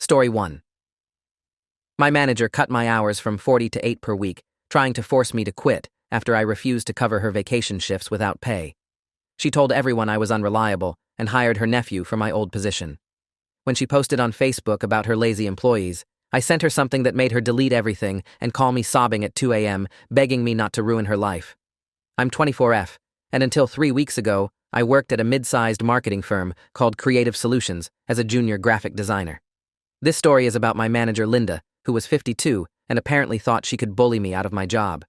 Story 1. My manager cut my hours from 40 to 8 per week, trying to force me to quit after I refused to cover her vacation shifts without pay. She told everyone I was unreliable and hired her nephew for my old position. When she posted on Facebook about her lazy employees, I sent her something that made her delete everything and call me sobbing at 2 a.m., begging me not to ruin her life. I'm 24F, and until 3 weeks ago, I worked at a mid-sized marketing firm called Creative Solutions as a junior graphic designer. This story is about my manager Linda, who was 52 and apparently thought she could bully me out of my job.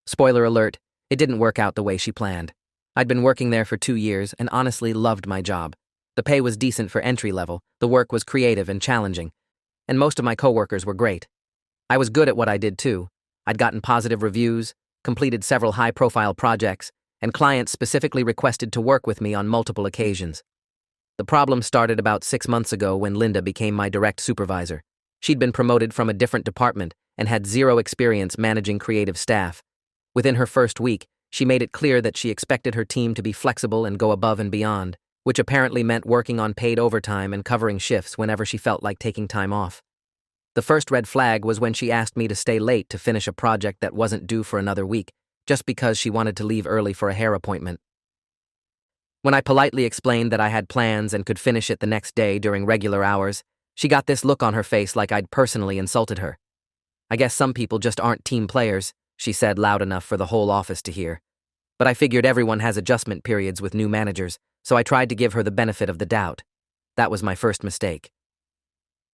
Spoiler alert, it didn't work out the way she planned. I'd been working there for 2 years and honestly loved my job. The pay was decent for entry level, the work was creative and challenging, and most of my coworkers were great. I was good at what I did too. I'd gotten positive reviews, completed several high-profile projects, and clients specifically requested to work with me on multiple occasions. The problem started about 6 months ago when Linda became my direct supervisor. She'd been promoted from a different department and had zero experience managing creative staff. Within her first week, she made it clear that she expected her team to be flexible and go above and beyond, which apparently meant working on paid overtime and covering shifts whenever she felt like taking time off. The first red flag was when she asked me to stay late to finish a project that wasn't due for another week, just because she wanted to leave early for a hair appointment. When I politely explained that I had plans and could finish it the next day during regular hours, she got this look on her face like I'd personally insulted her. "I guess some people just aren't team players," she said loud enough for the whole office to hear. But I figured everyone has adjustment periods with new managers, so I tried to give her the benefit of the doubt. That was my first mistake.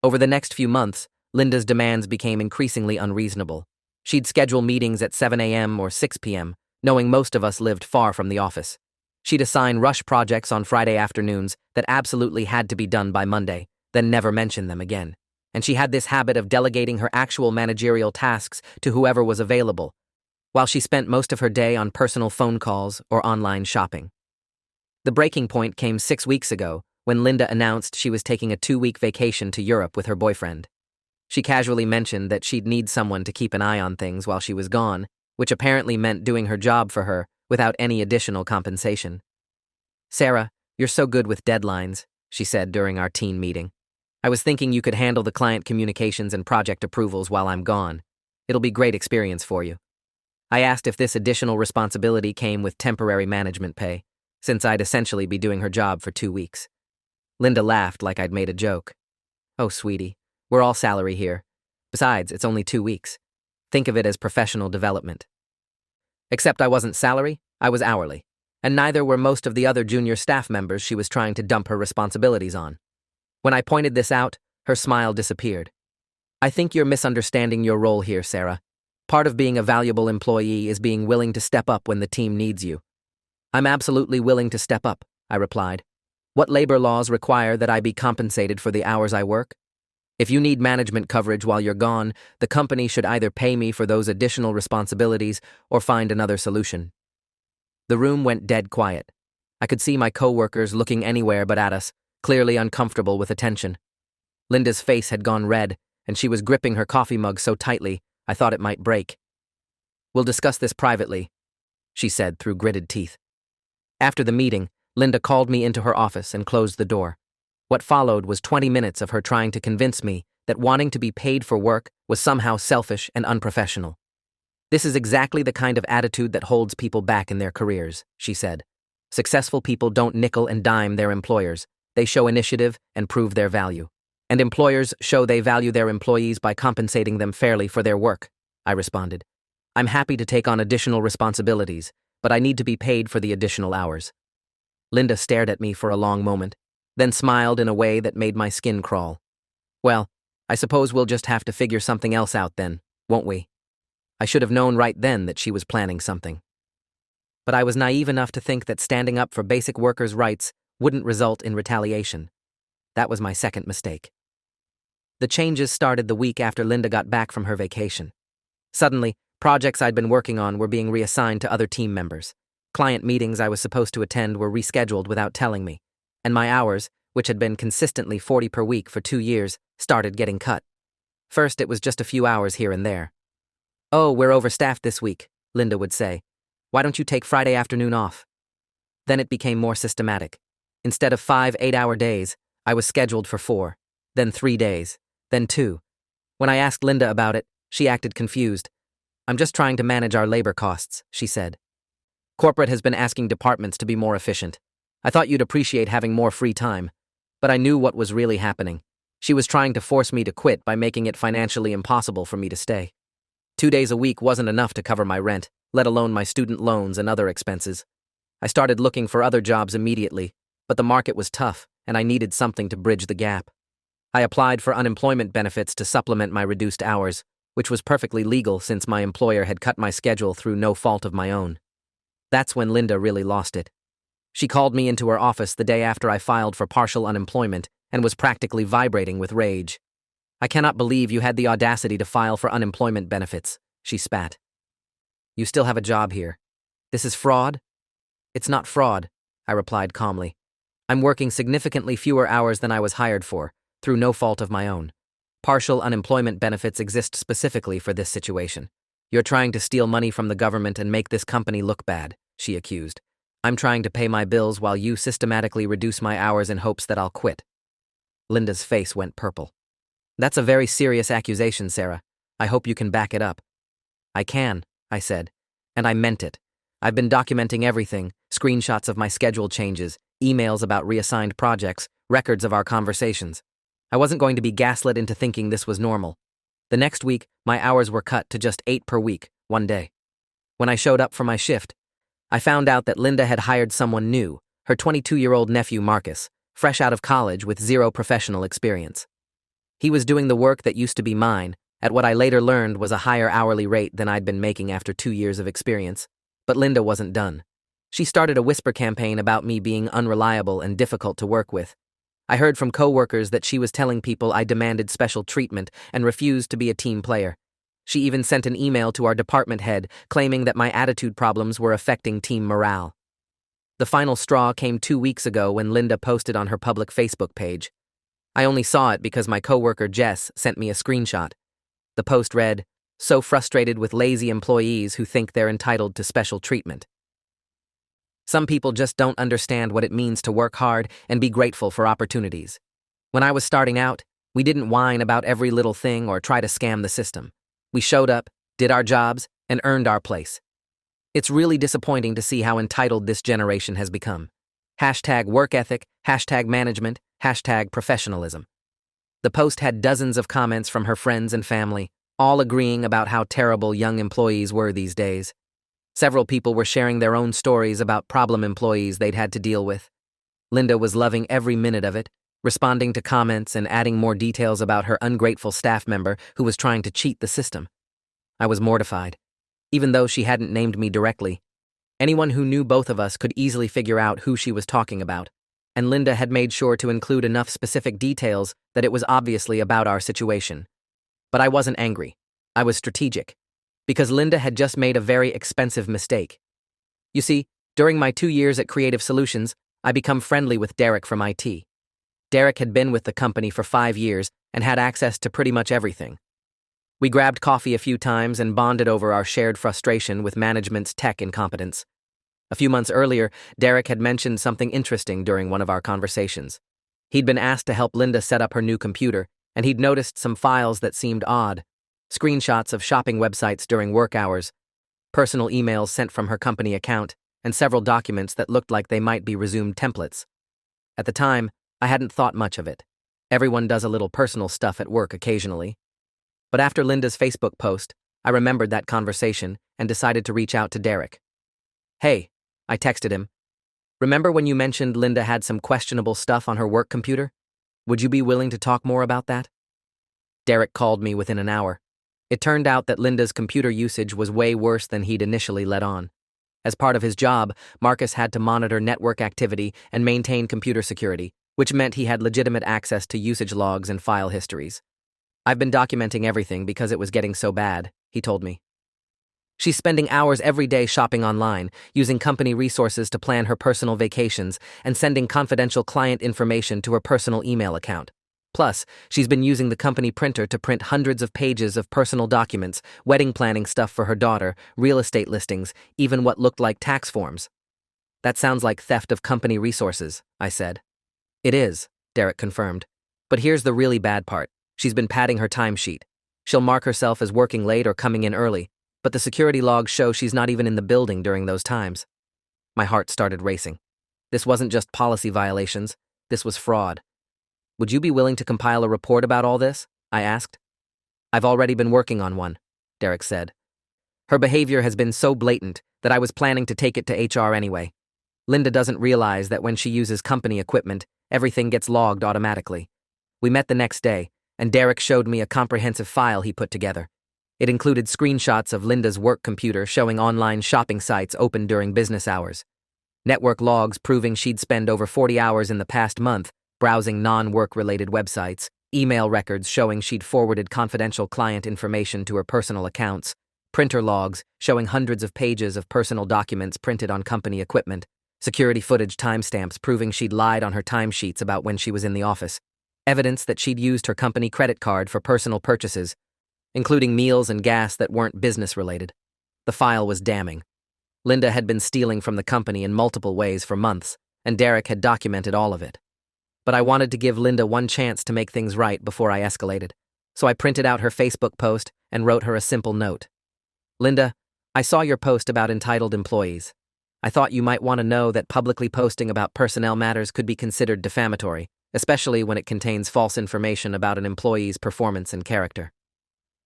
Over the next few months, Linda's demands became increasingly unreasonable. She'd schedule meetings at 7 a.m. or 6 p.m., knowing most of us lived far from the office. She'd assign rush projects on Friday afternoons that absolutely had to be done by Monday, then never mention them again. And she had this habit of delegating her actual managerial tasks to whoever was available, while she spent most of her day on personal phone calls or online shopping. The breaking point came 6 weeks ago when Linda announced she was taking a 2-week vacation to Europe with her boyfriend. She casually mentioned that she'd need someone to keep an eye on things while she was gone, which apparently meant doing her job for her without any additional compensation. "Sarah, you're so good with deadlines," she said during our team meeting. "I was thinking you could handle the client communications and project approvals while I'm gone. It'll be great experience for you." I asked if this additional responsibility came with temporary management pay, since I'd essentially be doing her job for 2 weeks. Linda laughed like I'd made a joke. "Oh, sweetie, we're all salary here. Besides, it's only 2 weeks. Think of it as professional development." Except I wasn't salary, I was hourly, and neither were most of the other junior staff members she was trying to dump her responsibilities on. When I pointed this out, her smile disappeared. "I think you're misunderstanding your role here, Sarah. Part of being a valuable employee is being willing to step up when the team needs you." "I'm absolutely willing to step up," I replied. "What labor laws require that I be compensated for the hours I work? If you need management coverage while you're gone, the company should either pay me for those additional responsibilities or find another solution." The room went dead quiet. I could see my coworkers looking anywhere but at us, clearly uncomfortable with attention. Linda's face had gone red, and she was gripping her coffee mug so tightly I thought it might break. "We'll discuss this privately," she said through gritted teeth. After the meeting, Linda called me into her office and closed the door. What followed was 20 minutes of her trying to convince me that wanting to be paid for work was somehow selfish and unprofessional. "This is exactly the kind of attitude that holds people back in their careers," she said. "Successful people don't nickel and dime their employers. They show initiative and prove their value. And employers show they value their employees by compensating them fairly for their work," I responded. "I'm happy to take on additional responsibilities, but I need to be paid for the additional hours." Linda stared at me for a long moment, then smiled in a way that made my skin crawl. "Well, I suppose we'll just have to figure something else out then, won't we?" I should have known right then that she was planning something. But I was naive enough to think that standing up for basic workers' rights wouldn't result in retaliation. That was my second mistake. The changes started the week after Linda got back from her vacation. Suddenly, projects I'd been working on were being reassigned to other team members. Client meetings I was supposed to attend were rescheduled without telling me, and my hours, which had been consistently 40 per week for 2 years, started getting cut. First, it was just a few hours here and there. "Oh, we're overstaffed this week," Linda would say. "Why don't you take Friday afternoon off?" Then it became more systematic. Instead of 5 8-hour days, I was scheduled for 4, then 3 days, Then 2. When I asked Linda about it, she acted confused. I'm just trying to manage our labor costs, she said. Corporate has been asking departments to be more efficient. I thought you'd appreciate having more free time. But I knew what was really happening. She was trying to force me to quit by making it financially impossible for me to stay. 2 days a week wasn't enough to cover my rent, let alone my student loans and other expenses. I started looking for other jobs immediately, but the market was tough, and I needed something to bridge the gap. I applied for unemployment benefits to supplement my reduced hours, which was perfectly legal since my employer had cut my schedule through no fault of my own. That's when Linda really lost it. She called me into her office the day after I filed for partial unemployment and was practically vibrating with rage. I cannot believe you had the audacity to file for unemployment benefits, she spat. You still have a job here. This is fraud? It's not fraud, I replied calmly. I'm working significantly fewer hours than I was hired for, through no fault of my own. Partial unemployment benefits exist specifically for this situation. You're trying to steal money from the government and make this company look bad, she accused. I'm trying to pay my bills while you systematically reduce my hours in hopes that I'll quit. Linda's face went purple. That's a very serious accusation, Sarah. I hope you can back it up. I can, I said, and I meant it. I've been documenting everything, screenshots of my schedule changes, emails about reassigned projects, records of our conversations. I wasn't going to be gaslit into thinking this was normal. The next week, my hours were cut to just 8 per week, one day. When I showed up for my shift, I found out that Linda had hired someone new, her 22-year-old nephew Marcus, fresh out of college with zero professional experience. He was doing the work that used to be mine, at what I later learned was a higher hourly rate than I'd been making after 2 years of experience. But Linda wasn't done. She started a whisper campaign about me being unreliable and difficult to work with. I heard from coworkers that she was telling people I demanded special treatment and refused to be a team player. She even sent an email to our department head claiming that my attitude problems were affecting team morale. The final straw came 2 weeks ago when Linda posted on her public Facebook page. I only saw it because my coworker Jess sent me a screenshot. The post read, "So frustrated with lazy employees who think they're entitled to special treatment." Some people just don't understand what it means to work hard and be grateful for opportunities. When I was starting out, we didn't whine about every little thing or try to scam the system. We showed up, did our jobs, and earned our place. It's really disappointing to see how entitled this generation has become. Hashtag work ethic, hashtag management, hashtag professionalism. The post had dozens of comments from her friends and family, all agreeing about how terrible young employees were these days. Several people were sharing their own stories about problem employees they'd had to deal with. Linda was loving every minute of it, responding to comments and adding more details about her ungrateful staff member who was trying to cheat the system. I was mortified. Even though she hadn't named me directly, anyone who knew both of us could easily figure out who she was talking about, and Linda had made sure to include enough specific details that it was obviously about our situation. But I wasn't angry. I was strategic. Because Linda had just made a very expensive mistake. You see, during my 2 years at Creative Solutions, I became friendly with Derek from IT. Derek had been with the company for 5 years and had access to pretty much everything. We grabbed coffee a few times and bonded over our shared frustration with management's tech incompetence. A few months earlier, Derek had mentioned something interesting during one of our conversations. He'd been asked to help Linda set up her new computer, and he'd noticed some files that seemed odd. Screenshots of shopping websites during work hours, personal emails sent from her company account, and several documents that looked like they might be resumed templates. At the time, I hadn't thought much of it. Everyone does a little personal stuff at work occasionally. But after Linda's Facebook post, I remembered that conversation and decided to reach out to Derek. "Hey," I texted him. "Remember when you mentioned Linda had some questionable stuff on her work computer? Would you be willing to talk more about that?" Derek called me within an hour. It turned out that Linda's computer usage was way worse than he'd initially let on. As part of his job, Marcus had to monitor network activity and maintain computer security, which meant he had legitimate access to usage logs and file histories. "I've been documenting everything because it was getting so bad," he told me. "She's spending hours every day shopping online, using company resources to plan her personal vacations, and sending confidential client information to her personal email account. Plus, she's been using the company printer to print hundreds of pages of personal documents, wedding planning stuff for her daughter, real estate listings, even what looked like tax forms." "That sounds like theft of company resources," I said. "It is," Derek confirmed. "But here's the really bad part. She's been padding her timesheet. She'll mark herself as working late or coming in early, but the security logs show she's not even in the building during those times. My heart started racing. This wasn't just policy violations, this was fraud. Would you be willing to compile a report about all this? I asked. I've already been working on one, Derek said. Her behavior has been so blatant that I was planning to take it to HR anyway. Linda doesn't realize that when she uses company equipment, everything gets logged automatically. We met the next day, and Derek showed me a comprehensive file he put together. It included screenshots of Linda's work computer showing online shopping sites open during business hours, network logs proving she'd spent over 40 hours in the past month browsing non-work-related websites, email records showing she'd forwarded confidential client information to her personal accounts, printer logs showing hundreds of pages of personal documents printed on company equipment, security footage timestamps proving she'd lied on her timesheets about when she was in the office, evidence that she'd used her company credit card for personal purchases, including meals and gas that weren't business-related. The file was damning. Linda had been stealing from the company in multiple ways for months, and Derek had documented all of it. But I wanted to give Linda one chance to make things right before I escalated, so I printed out her Facebook post and wrote her a simple note. Linda, I saw your post about entitled employees. I thought you might want to know that publicly posting about personnel matters could be considered defamatory, especially when it contains false information about an employee's performance and character.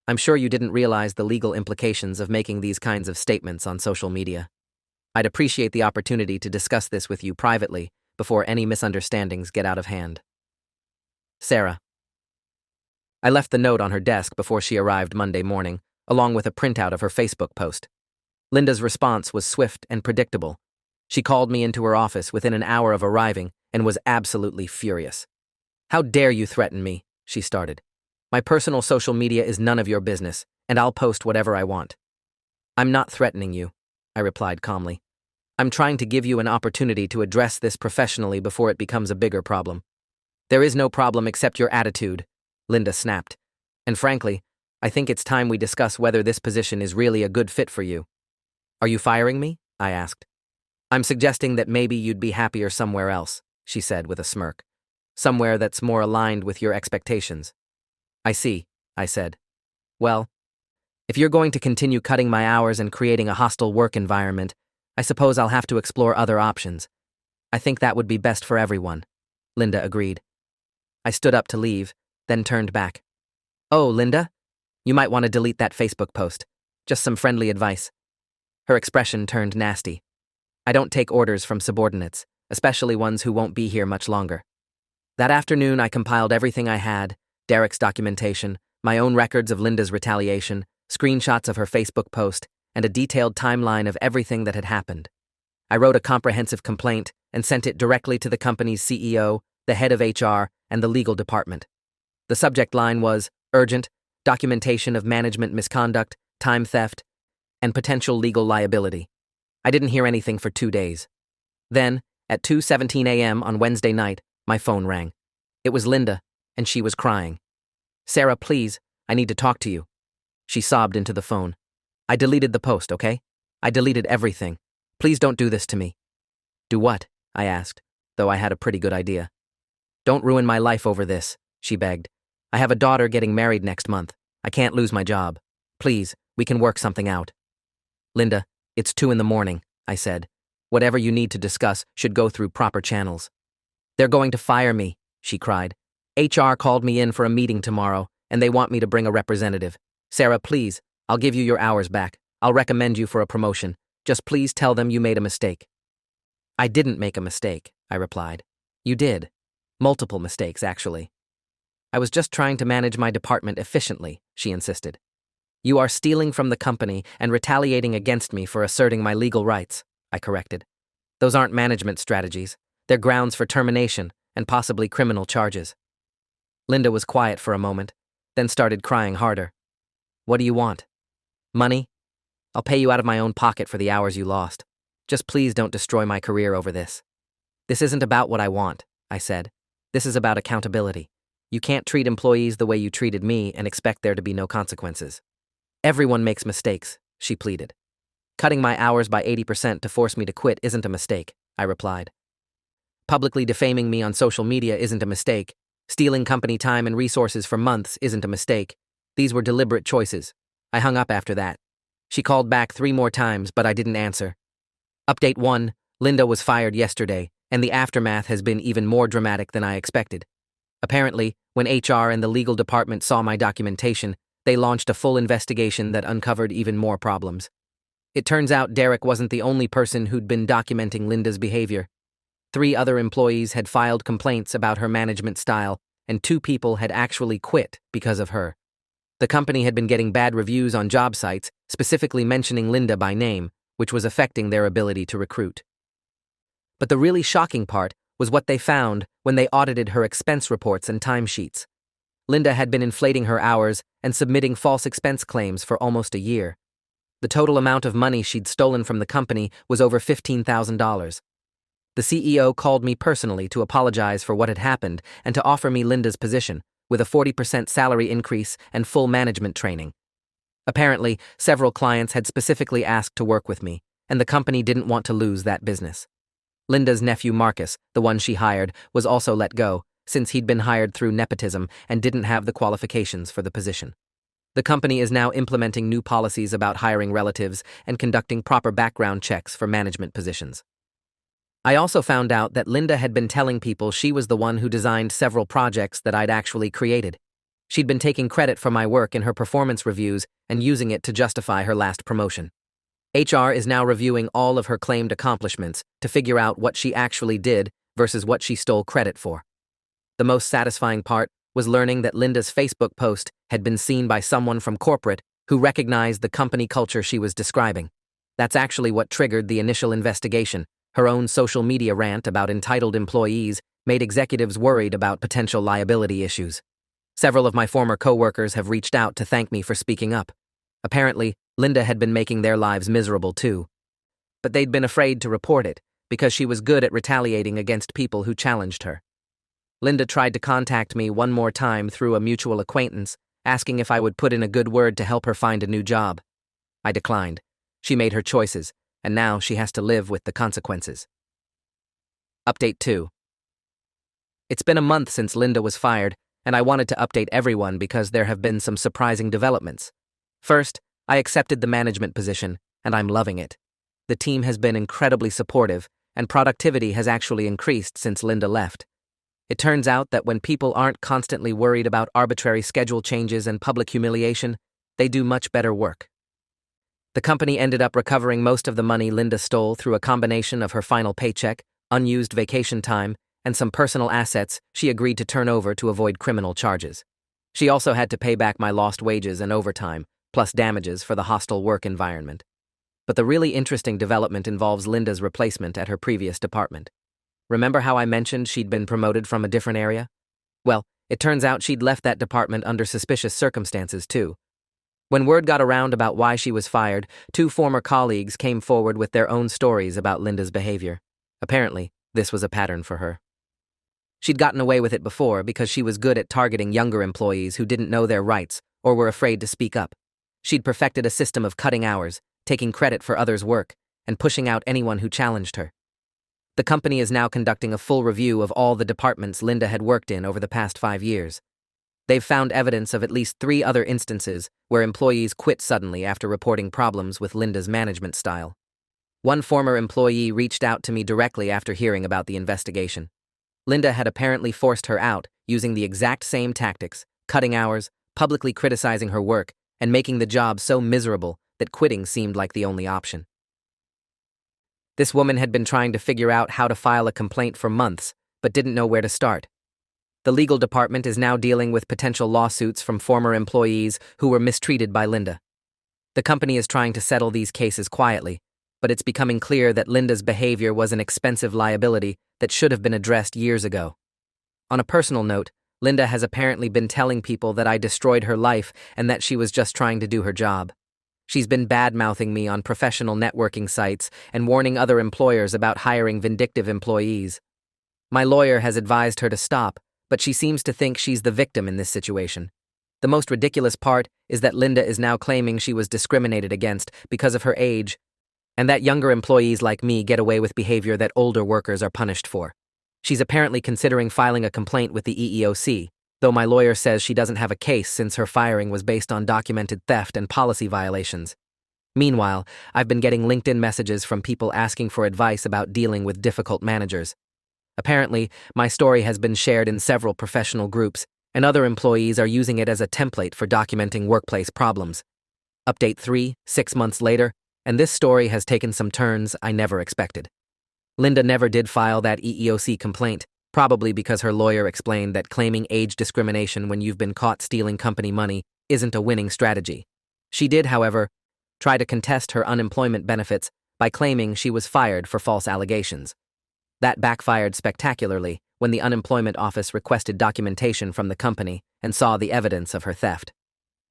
I'm sure you didn't realize the legal implications of making these kinds of statements on social media. I'd appreciate the opportunity to discuss this with you privately before any misunderstandings get out of hand. Sarah. I left the note on her desk before she arrived Monday morning, along with a printout of her Facebook post. Linda's response was swift and predictable. She called me into her office within an hour of arriving and was absolutely furious. "How dare you threaten me?" she started. "My personal social media is none of your business, and I'll post whatever I want." "I'm not threatening you," I replied calmly. "I'm trying to give you an opportunity to address this professionally before it becomes a bigger problem." "There is no problem except your attitude," Linda snapped. "And frankly, I think it's time we discuss whether this position is really a good fit for you." "Are you firing me?" I asked. "I'm suggesting that maybe you'd be happier somewhere else," she said with a smirk. "Somewhere that's more aligned with your expectations." "I see," I said. "Well, if you're going to continue cutting my hours and creating a hostile work environment, I suppose I'll have to explore other options. I think that would be best for everyone," Linda agreed. I stood up to leave, then turned back. "Oh, Linda, you might want to delete that Facebook post. Just some friendly advice." Her expression turned nasty. I don't take orders from subordinates, especially ones who won't be here much longer. That afternoon, I compiled everything I had: Derek's documentation, my own records of Linda's retaliation, screenshots of her Facebook post, and a detailed timeline of everything that had happened. I wrote a comprehensive complaint and sent it directly to the company's CEO, the head of HR, and the legal department. The subject line was urgent, documentation of management misconduct, time theft, and potential legal liability. I didn't hear anything for 2 days. Then, at 2:17 a.m. on Wednesday night, my phone rang. It was Linda, and she was crying. "Sarah, please, I need to talk to you." She sobbed into the phone. "I deleted the post, okay? I deleted everything. Please don't do this to me." "Do what?" I asked, though I had a pretty good idea. "Don't ruin my life over this," she begged. "I have a daughter getting married next month. I can't lose my job. Please, we can work something out." "Linda, it's 2 a.m, I said. "Whatever you need to discuss should go through proper channels." "They're going to fire me," she cried. "HR called me in for a meeting tomorrow, and they want me to bring a representative. Sarah, please, I'll give you your hours back. I'll recommend you for a promotion. Just please tell them you made a mistake." "I didn't make a mistake," I replied. "You did. Multiple mistakes, actually." "I was just trying to manage my department efficiently," she insisted. "You are stealing from the company and retaliating against me for asserting my legal rights," I corrected. "Those aren't management strategies. They're grounds for termination and possibly criminal charges." Linda was quiet for a moment, then started crying harder. "What do you want? Money? I'll pay you out of my own pocket for the hours you lost. Just please don't destroy my career over this." "This isn't about what I want," I said. "This is about accountability. You can't treat employees the way you treated me and expect there to be no consequences." "Everyone makes mistakes," she pleaded. "Cutting my hours by 80% to force me to quit isn't a mistake," I replied. "Publicly defaming me on social media isn't a mistake. Stealing company time and resources for months isn't a mistake. These were deliberate choices. I hung up after that. She called back 3 more times, but I didn't answer. Update 1. Linda was fired yesterday, and the aftermath has been even more dramatic than I expected. Apparently, when HR and the legal department saw my documentation, they launched a full investigation that uncovered even more problems. It turns out Derek wasn't the only person who'd been documenting Linda's behavior. 3 other employees had filed complaints about her management style, and 2 people had actually quit because of her. The company had been getting bad reviews on job sites, specifically mentioning Linda by name, which was affecting their ability to recruit. But the really shocking part was what they found when they audited her expense reports and timesheets. Linda had been inflating her hours and submitting false expense claims for almost a year. The total amount of money she'd stolen from the company was over $15,000. The CEO called me personally to apologize for what had happened and to offer me Linda's position, with a 40% salary increase and full management training. Apparently, several clients had specifically asked to work with me, and the company didn't want to lose that business. Linda's nephew Marcus, the one she hired, was also let go, since he'd been hired through nepotism and didn't have the qualifications for the position. The company is now implementing new policies about hiring relatives and conducting proper background checks for management positions. I also found out that Linda had been telling people she was the one who designed several projects that I'd actually created. She'd been taking credit for my work in her performance reviews and using it to justify her last promotion. HR is now reviewing all of her claimed accomplishments to figure out what she actually did versus what she stole credit for. The most satisfying part was learning that Linda's Facebook post had been seen by someone from corporate who recognized the company culture she was describing. That's actually what triggered the initial investigation. Her own social media rant about entitled employees made executives worried about potential liability issues. Several of my former coworkers have reached out to thank me for speaking up. Apparently, Linda had been making their lives miserable too. But they'd been afraid to report it because she was good at retaliating against people who challenged her. Linda tried to contact me one more time through a mutual acquaintance, asking if I would put in a good word to help her find a new job. I declined. She made her choices, and now she has to live with the consequences. Update 2. It's been a month since Linda was fired, and I wanted to update everyone because there have been some surprising developments. First, I accepted the management position, and I'm loving it. The team has been incredibly supportive, and productivity has actually increased since Linda left. It turns out that when people aren't constantly worried about arbitrary schedule changes and public humiliation, they do much better work. The company ended up recovering most of the money Linda stole through a combination of her final paycheck, unused vacation time, and some personal assets she agreed to turn over to avoid criminal charges. She also had to pay back my lost wages and overtime, plus damages for the hostile work environment. But the really interesting development involves Linda's replacement at her previous department. Remember how I mentioned she'd been promoted from a different area? Well, it turns out she'd left that department under suspicious circumstances too. When word got around about why she was fired, 2 former colleagues came forward with their own stories about Linda's behavior. Apparently, this was a pattern for her. She'd gotten away with it before because she was good at targeting younger employees who didn't know their rights or were afraid to speak up. She'd perfected a system of cutting hours, taking credit for others' work, and pushing out anyone who challenged her. The company is now conducting a full review of all the departments Linda had worked in over the past 5 years. They've found evidence of at least 3 other instances where employees quit suddenly after reporting problems with Linda's management style. One former employee reached out to me directly after hearing about the investigation. Linda had apparently forced her out using the exact same tactics, cutting hours, publicly criticizing her work, and making the job so miserable that quitting seemed like the only option. This woman had been trying to figure out how to file a complaint for months, but didn't know where to start. The legal department is now dealing with potential lawsuits from former employees who were mistreated by Linda. The company is trying to settle these cases quietly, but it's becoming clear that Linda's behavior was an expensive liability that should have been addressed years ago. On a personal note, Linda has apparently been telling people that I destroyed her life and that she was just trying to do her job. She's been bad-mouthing me on professional networking sites and warning other employers about hiring vindictive employees. My lawyer has advised her to stop, but she seems to think she's the victim in this situation. The most ridiculous part is that Linda is now claiming she was discriminated against because of her age, and that younger employees like me get away with behavior that older workers are punished for. She's apparently considering filing a complaint with the EEOC, though my lawyer says she doesn't have a case since her firing was based on documented theft and policy violations. Meanwhile, I've been getting LinkedIn messages from people asking for advice about dealing with difficult managers. Apparently, my story has been shared in several professional groups, and other employees are using it as a template for documenting workplace problems. Update 3, 6 months later, and this story has taken some turns I never expected. Linda never did file that EEOC complaint, probably because her lawyer explained that claiming age discrimination when you've been caught stealing company money isn't a winning strategy. She did, however, try to contest her unemployment benefits by claiming she was fired for false allegations. That backfired spectacularly when the unemployment office requested documentation from the company and saw the evidence of her theft.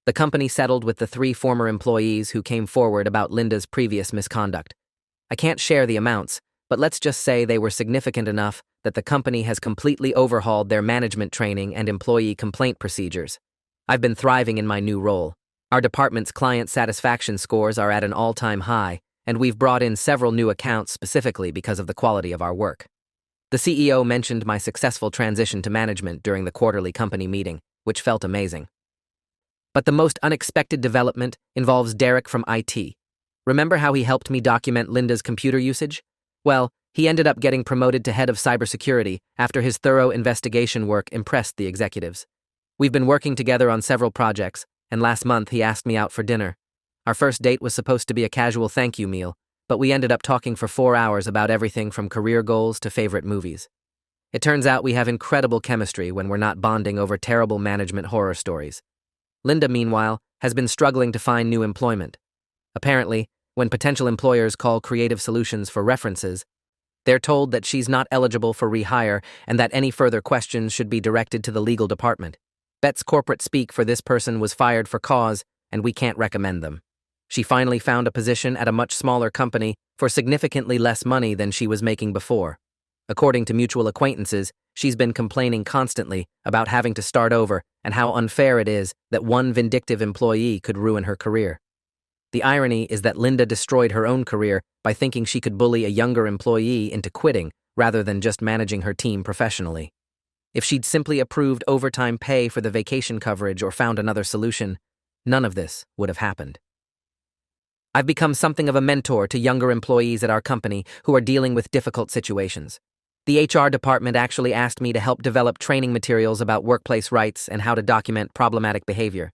The company settled with the 3 former employees who came forward about Linda's previous misconduct. I can't share the amounts, but let's just say they were significant enough that the company has completely overhauled their management training and employee complaint procedures. I've been thriving in my new role. Our department's client satisfaction scores are at an all-time high, and we've brought in several new accounts specifically because of the quality of our work. The CEO mentioned my successful transition to management during the quarterly company meeting, which felt amazing. But the most unexpected development involves Derek from IT. Remember how he helped me document Linda's computer usage? Well, he ended up getting promoted to head of cybersecurity after his thorough investigation work impressed the executives. We've been working together on several projects, and last month he asked me out for dinner. Our first date was supposed to be a casual thank you meal, but we ended up talking for 4 hours about everything from career goals to favorite movies. It turns out we have incredible chemistry when we're not bonding over terrible management horror stories. Linda, meanwhile, has been struggling to find new employment. Apparently, when potential employers call Creative Solutions for references, they're told that she's not eligible for rehire and that any further questions should be directed to the legal department. Bet's corporate speak for this person was fired for cause, and we can't recommend them. She finally found a position at a much smaller company for significantly less money than she was making before. According to mutual acquaintances, she's been complaining constantly about having to start over and how unfair it is that one vindictive employee could ruin her career. The irony is that Linda destroyed her own career by thinking she could bully a younger employee into quitting rather than just managing her team professionally. If she'd simply approved overtime pay for the vacation coverage or found another solution, none of this would have happened. I've become something of a mentor to younger employees at our company who are dealing with difficult situations. The HR department actually asked me to help develop training materials about workplace rights and how to document problematic behavior.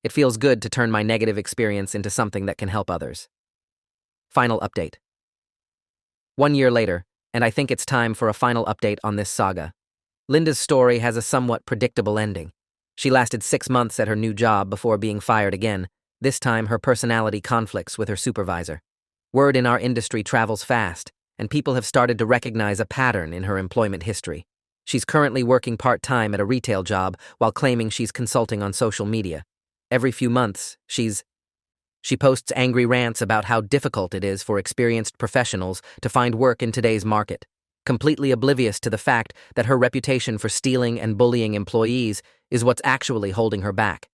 It feels good to turn my negative experience into something that can help others. Final update. 1 year later, and I think it's time for a final update on this saga. Linda's story has a somewhat predictable ending. She lasted 6 months at her new job before being fired again. This time, her personality conflicts with her supervisor. Word in our industry travels fast, and people have started to recognize a pattern in her employment history. She's currently working part-time at a retail job while claiming she's consulting on social media. Every few months, she posts angry rants about how difficult it is for experienced professionals to find work in today's market, completely oblivious to the fact that her reputation for stealing and bullying employees is what's actually holding her back.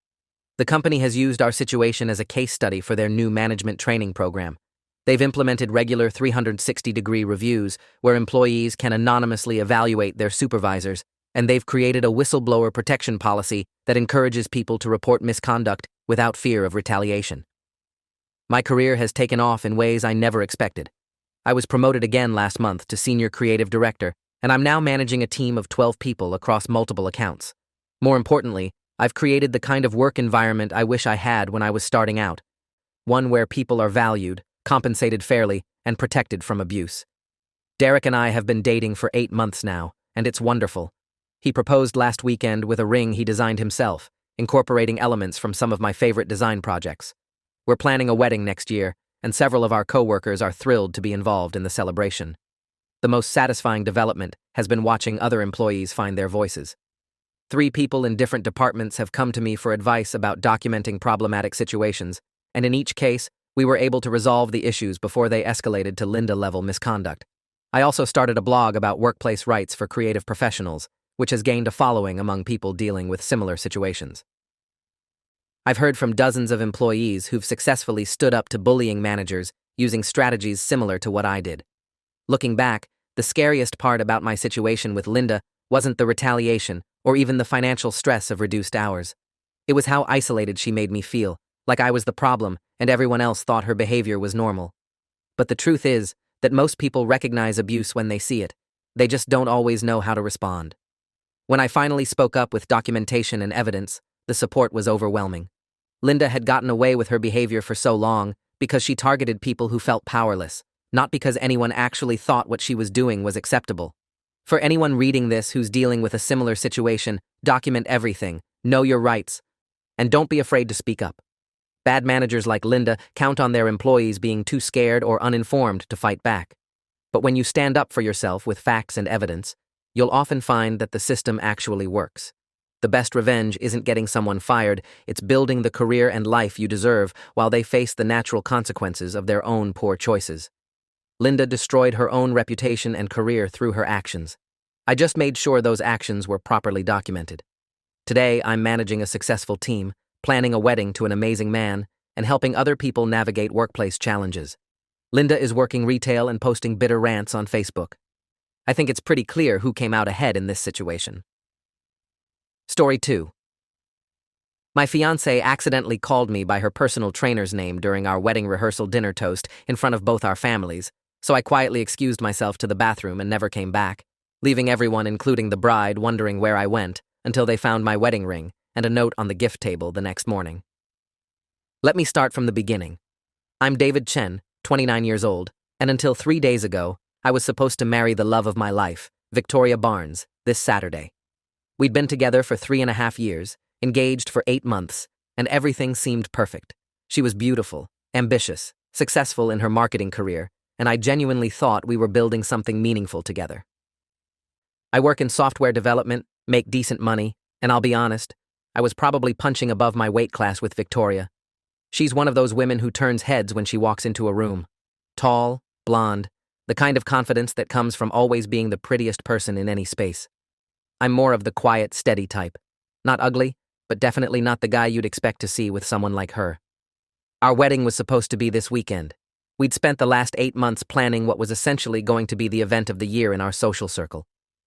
The company has used our situation as a case study for their new management training program. They've implemented regular 360-degree reviews where employees can anonymously evaluate their supervisors, and they've created a whistleblower protection policy that encourages people to report misconduct without fear of retaliation. My career has taken off in ways I never expected. I was promoted again last month to Senior Creative Director, and I'm now managing a team of 12 people across multiple accounts. More importantly, I've created the kind of work environment I wish I had when I was starting out. One where people are valued, compensated fairly, and protected from abuse. Derek and I have been dating for 8 months now, and it's wonderful. He proposed last weekend with a ring he designed himself, incorporating elements from some of my favorite design projects. We're planning a wedding next year, and several of our co-workers are thrilled to be involved in the celebration. The most satisfying development has been watching other employees find their voices. 3 people in different departments have come to me for advice about documenting problematic situations, and in each case, we were able to resolve the issues before they escalated to Linda-level misconduct. I also started a blog about workplace rights for creative professionals, which has gained a following among people dealing with similar situations. I've heard from dozens of employees who've successfully stood up to bullying managers using strategies similar to what I did. Looking back, The scariest part about my situation with Linda wasn't the retaliation or even the financial stress of reduced hours. It was how isolated she made me feel, like I was the problem and everyone else thought her behavior was normal. But the truth is that most people recognize abuse when they see it. They just don't always know how to respond. When I finally spoke up with documentation and evidence, the support was overwhelming. Linda had gotten away with her behavior for so long because she targeted people who felt powerless, not because anyone actually thought what she was doing was acceptable. For anyone reading this who's dealing with a similar situation, document everything, know your rights, and don't be afraid to speak up. Bad managers like Linda count on their employees being too scared or uninformed to fight back. But when you stand up for yourself with facts and evidence, you'll often find that the system actually works. The best revenge isn't getting someone fired, it's building the career and life you deserve while they face the natural consequences of their own poor choices. Linda destroyed her own reputation and career through her actions. I just made sure those actions were properly documented. Today, I'm managing a successful team, planning a wedding to an amazing man, and helping other people navigate workplace challenges. Linda is working retail and posting bitter rants on Facebook. I think it's pretty clear who came out ahead in this situation. Story 2. My fiancée accidentally called me by her personal trainer's name during our wedding rehearsal dinner toast in front of both our families, so I quietly excused myself to the bathroom and never came back, leaving everyone, including the bride, wondering where I went until they found my wedding ring and a note on the gift table the next morning. Let me start from the beginning. I'm David Chen, 29 years old, and until 3 days ago, I was supposed to marry the love of my life, Victoria Barnes, this Saturday. We'd been together for 3.5 years, engaged for 8 months, and everything seemed perfect. She was beautiful, ambitious, successful in her marketing career, and I genuinely thought we were building something meaningful together. I work in software development, make decent money, and I'll be honest, I was probably punching above my weight class with Victoria. She's one of those women who turns heads when she walks into a room. Tall, blonde, the kind of confidence that comes from always being the prettiest person in any space. I'm more of the quiet, steady type. Not ugly, but definitely not the guy you'd expect to see with someone like her. Our wedding was supposed to be this weekend. We'd spent the last 8 months planning what was essentially going to be the event of the year in our social circle.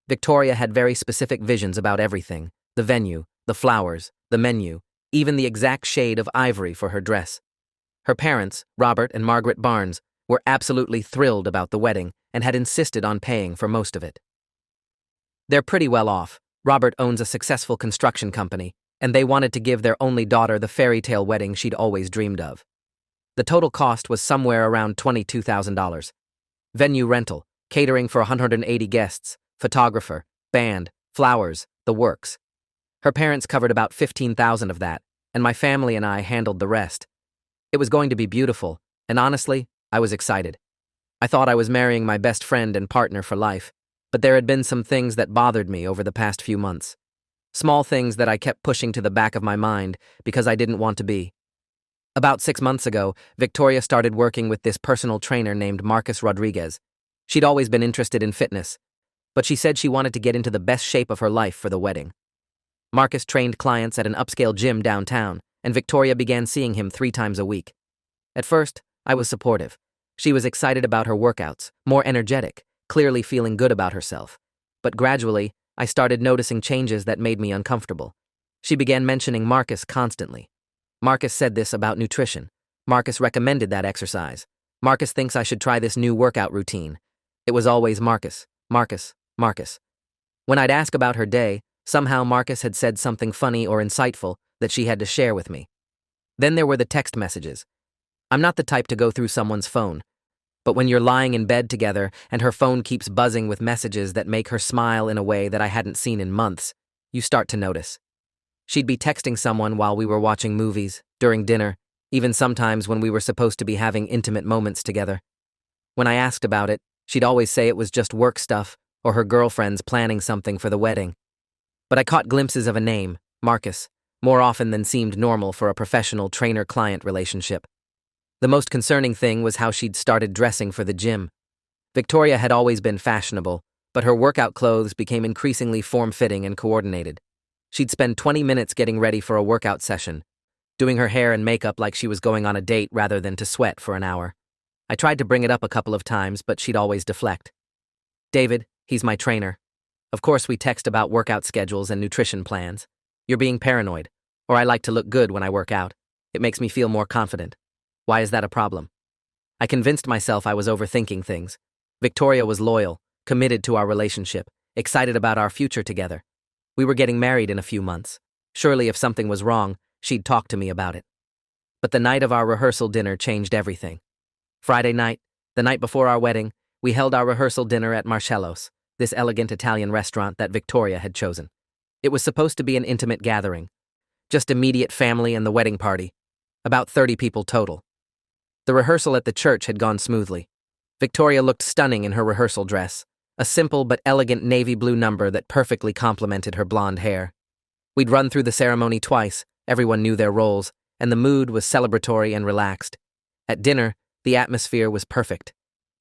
Victoria had very specific visions about everything: the venue, the flowers, the menu, even the exact shade of ivory for her dress. Her parents, Robert and Margaret Barnes, were absolutely thrilled about the wedding and had insisted on paying for most of it. They're pretty well off. Robert owns a successful construction company, and they wanted to give their only daughter the fairy tale wedding she'd always dreamed of. The total cost was somewhere around $22,000. Venue rental, catering for 180 guests, photographer, band, flowers, the works. Her parents covered about $15,000 of that, and my family and I handled the rest. It was going to be beautiful, and honestly, I was excited. I thought I was marrying my best friend and partner for life, but there had been some things that bothered me over the past few months. Small things that I kept pushing to the back of my mind because I didn't want to be. About 6 months ago, Victoria started working with this personal trainer named Marcus Rodriguez. She'd always been interested in fitness, but she said she wanted to get into the best shape of her life for the wedding. Marcus trained clients at an upscale gym downtown, and Victoria began seeing him 3 times a week. At first, I was supportive. She was excited about her workouts, more energetic, clearly feeling good about herself. But gradually, I started noticing changes that made me uncomfortable. She began mentioning Marcus constantly. Marcus said this about nutrition. Marcus recommended that exercise. Marcus thinks I should try this new workout routine. It was always Marcus, Marcus, Marcus. When I'd ask about her day, somehow Marcus had said something funny or insightful that she had to share with me. Then there were the text messages. I'm not the type to go through someone's phone, but when you're lying in bed together and her phone keeps buzzing with messages that make her smile in a way that I hadn't seen in months, you start to notice. She'd be texting someone while we were watching movies, during dinner, even sometimes when we were supposed to be having intimate moments together. When I asked about it, she'd always say it was just work stuff or her girlfriends planning something for the wedding. But I caught glimpses of a name, Marcus, more often than seemed normal for a professional trainer-client relationship. The most concerning thing was how she'd started dressing for the gym. Victoria had always been fashionable, but her workout clothes became increasingly form-fitting and coordinated. She'd spend 20 minutes getting ready for a workout session, doing her hair and makeup like she was going on a date rather than to sweat for an hour. I tried to bring it up a couple of times, but she'd always deflect. David, he's my trainer. Of course, we text about workout schedules and nutrition plans. You're being paranoid. Or I like to look good when I work out. It makes me feel more confident. Why is that a problem? I convinced myself I was overthinking things. Victoria was loyal, committed to our relationship, excited about our future together. We were getting married in a few months. Surely if something was wrong, she'd talk to me about it. But the night of our rehearsal dinner changed everything. Friday night, the night before our wedding, we held our rehearsal dinner at Marcello's, this elegant Italian restaurant that Victoria had chosen. It was supposed to be an intimate gathering. Just immediate family and the wedding party. About 30 people total. The rehearsal at the church had gone smoothly. Victoria looked stunning in her rehearsal dress, a simple but elegant navy blue number that perfectly complemented her blonde hair. We'd run through the ceremony twice, everyone knew their roles, and the mood was celebratory and relaxed. At dinner, the atmosphere was perfect.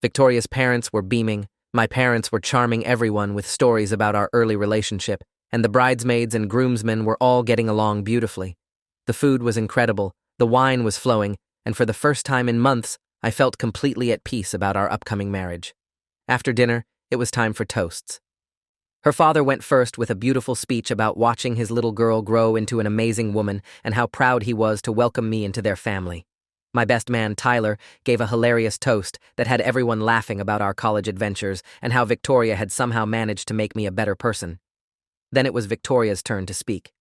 Victoria's parents were beaming, my parents were charming everyone with stories about our early relationship, and the bridesmaids and groomsmen were all getting along beautifully. The food was incredible, the wine was flowing, and for the first time in months, I felt completely at peace about our upcoming marriage. After dinner, it was time for toasts. Her father went first with a beautiful speech about watching his little girl grow into an amazing woman and how proud he was to welcome me into their family. My best man, Tyler, gave a hilarious toast that had everyone laughing about our college adventures and how Victoria had somehow managed to make me a better person. Then it was Victoria's turn to speak.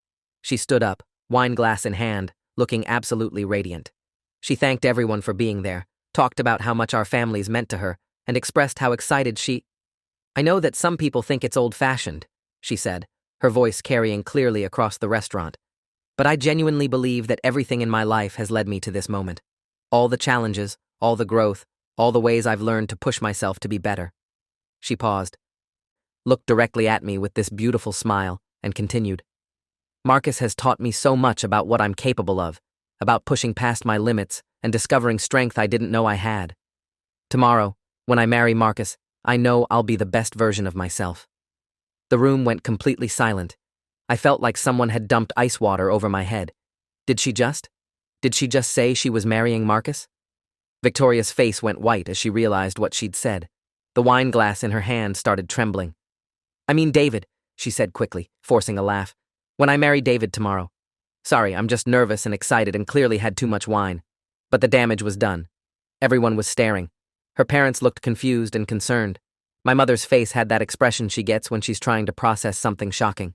She stood up, wine glass in hand, looking absolutely radiant. She thanked everyone for being there, talked about how much our families meant to her, and expressed how excited I know that some people think it's old-fashioned, she said, her voice carrying clearly across the restaurant. But I genuinely believe that everything in my life has led me to this moment. All the challenges, all the growth, all the ways I've learned to push myself to be better. She paused, looked directly at me with this beautiful smile, and continued. Marcus has taught me so much about what I'm capable of, about pushing past my limits and discovering strength I didn't know I had. Tomorrow, when I marry Marcus, I know I'll be the best version of myself. The room went completely silent. I felt like someone had dumped ice water over my head. Did she just say she was marrying Marcus? Victoria's face went white as she realized what she'd said. The wine glass in her hand started trembling. I mean David, she said quickly, forcing a laugh. When I marry David tomorrow. Sorry, I'm just nervous and excited and clearly had too much wine. But the damage was done. Everyone was staring. Her parents looked confused and concerned. My mother's face had that expression she gets when she's trying to process something shocking.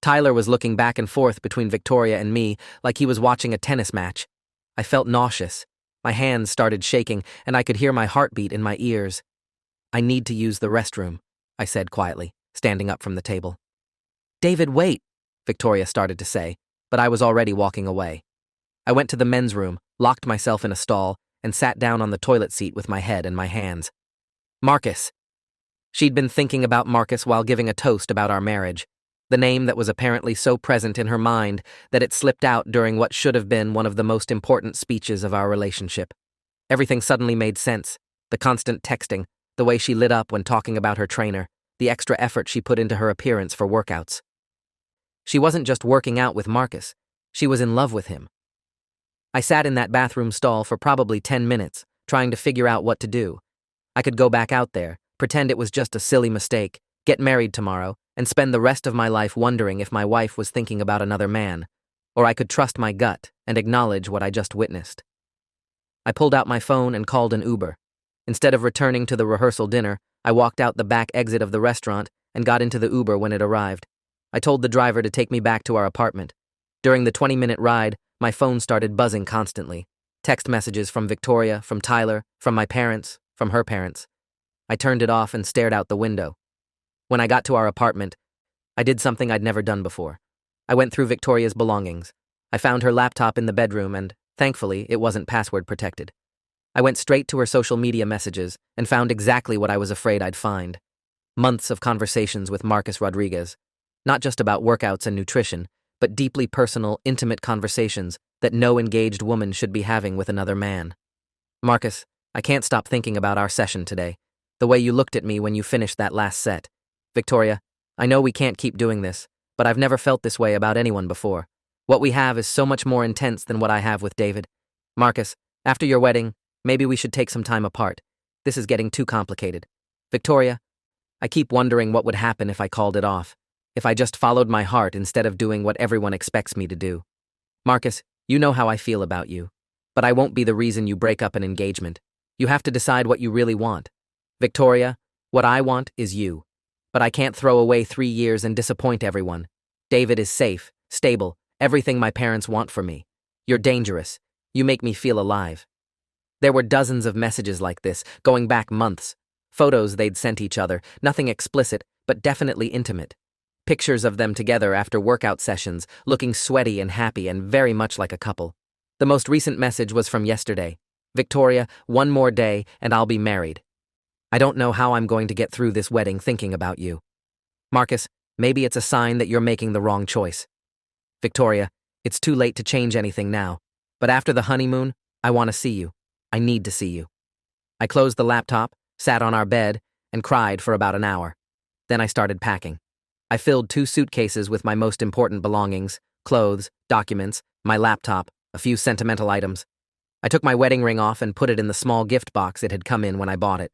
Tyler was looking back and forth between Victoria and me like he was watching a tennis match. I felt nauseous. My hands started shaking, and I could hear my heartbeat in my ears. I need to use the restroom, I said quietly, standing up from the table. David, wait, Victoria started to say, but I was already walking away. I went to the men's room, locked myself in a stall, and sat down on the toilet seat with my head in my hands. Marcus. She'd been thinking about Marcus while giving a toast about our marriage, the name that was apparently so present in her mind that it slipped out during what should have been one of the most important speeches of our relationship. Everything suddenly made sense, the constant texting, the way she lit up when talking about her trainer, the extra effort she put into her appearance for workouts. She wasn't just working out with Marcus, she was in love with him. I sat in that bathroom stall for probably 10 minutes, trying to figure out what to do. I could go back out there, pretend it was just a silly mistake, get married tomorrow, and spend the rest of my life wondering if my wife was thinking about another man, or I could trust my gut and acknowledge what I just witnessed. I pulled out my phone and called an Uber. Instead of returning to the rehearsal dinner, I walked out the back exit of the restaurant and got into the Uber when it arrived. I told the driver to take me back to our apartment. During the 20-minute ride, my phone started buzzing constantly. Text messages from Victoria, from Tyler, from my parents, from her parents. I turned it off and stared out the window. When I got to our apartment, I did something I'd never done before. I went through Victoria's belongings. I found her laptop in the bedroom and, thankfully, it wasn't password protected. I went straight to her social media messages and found exactly what I was afraid I'd find. Months of conversations with Marcus Rodriguez. Not just about workouts and nutrition, but deeply personal, intimate conversations that no engaged woman should be having with another man. Marcus, I can't stop thinking about our session today. The way you looked at me when you finished that last set. Victoria, I know we can't keep doing this, but I've never felt this way about anyone before. What we have is so much more intense than what I have with David. Marcus, after your wedding, maybe we should take some time apart. This is getting too complicated. Victoria, I keep wondering what would happen if I called it off, if I just followed my heart instead of doing what everyone expects me to do. Marcus, you know how I feel about you. But I won't be the reason you break up an engagement. You have to decide what you really want. Victoria, what I want is you. But I can't throw away 3 years and disappoint everyone. David is safe, stable, everything my parents want for me. You're dangerous. You make me feel alive. There were dozens of messages like this, going back months. Photos they'd sent each other, nothing explicit, but definitely intimate. Pictures of them together after workout sessions, looking sweaty and happy and very much like a couple. The most recent message was from yesterday. Victoria, 1 more day and I'll be married. I don't know how I'm going to get through this wedding thinking about you. Marcus, maybe it's a sign that you're making the wrong choice. Victoria, it's too late to change anything now. But after the honeymoon, I want to see you. I need to see you. I closed the laptop, sat on our bed, and cried for about an hour. Then I started packing. I filled 2 suitcases with my most important belongings, clothes, documents, my laptop, a few sentimental items. I took my wedding ring off and put it in the small gift box it had come in when I bought it.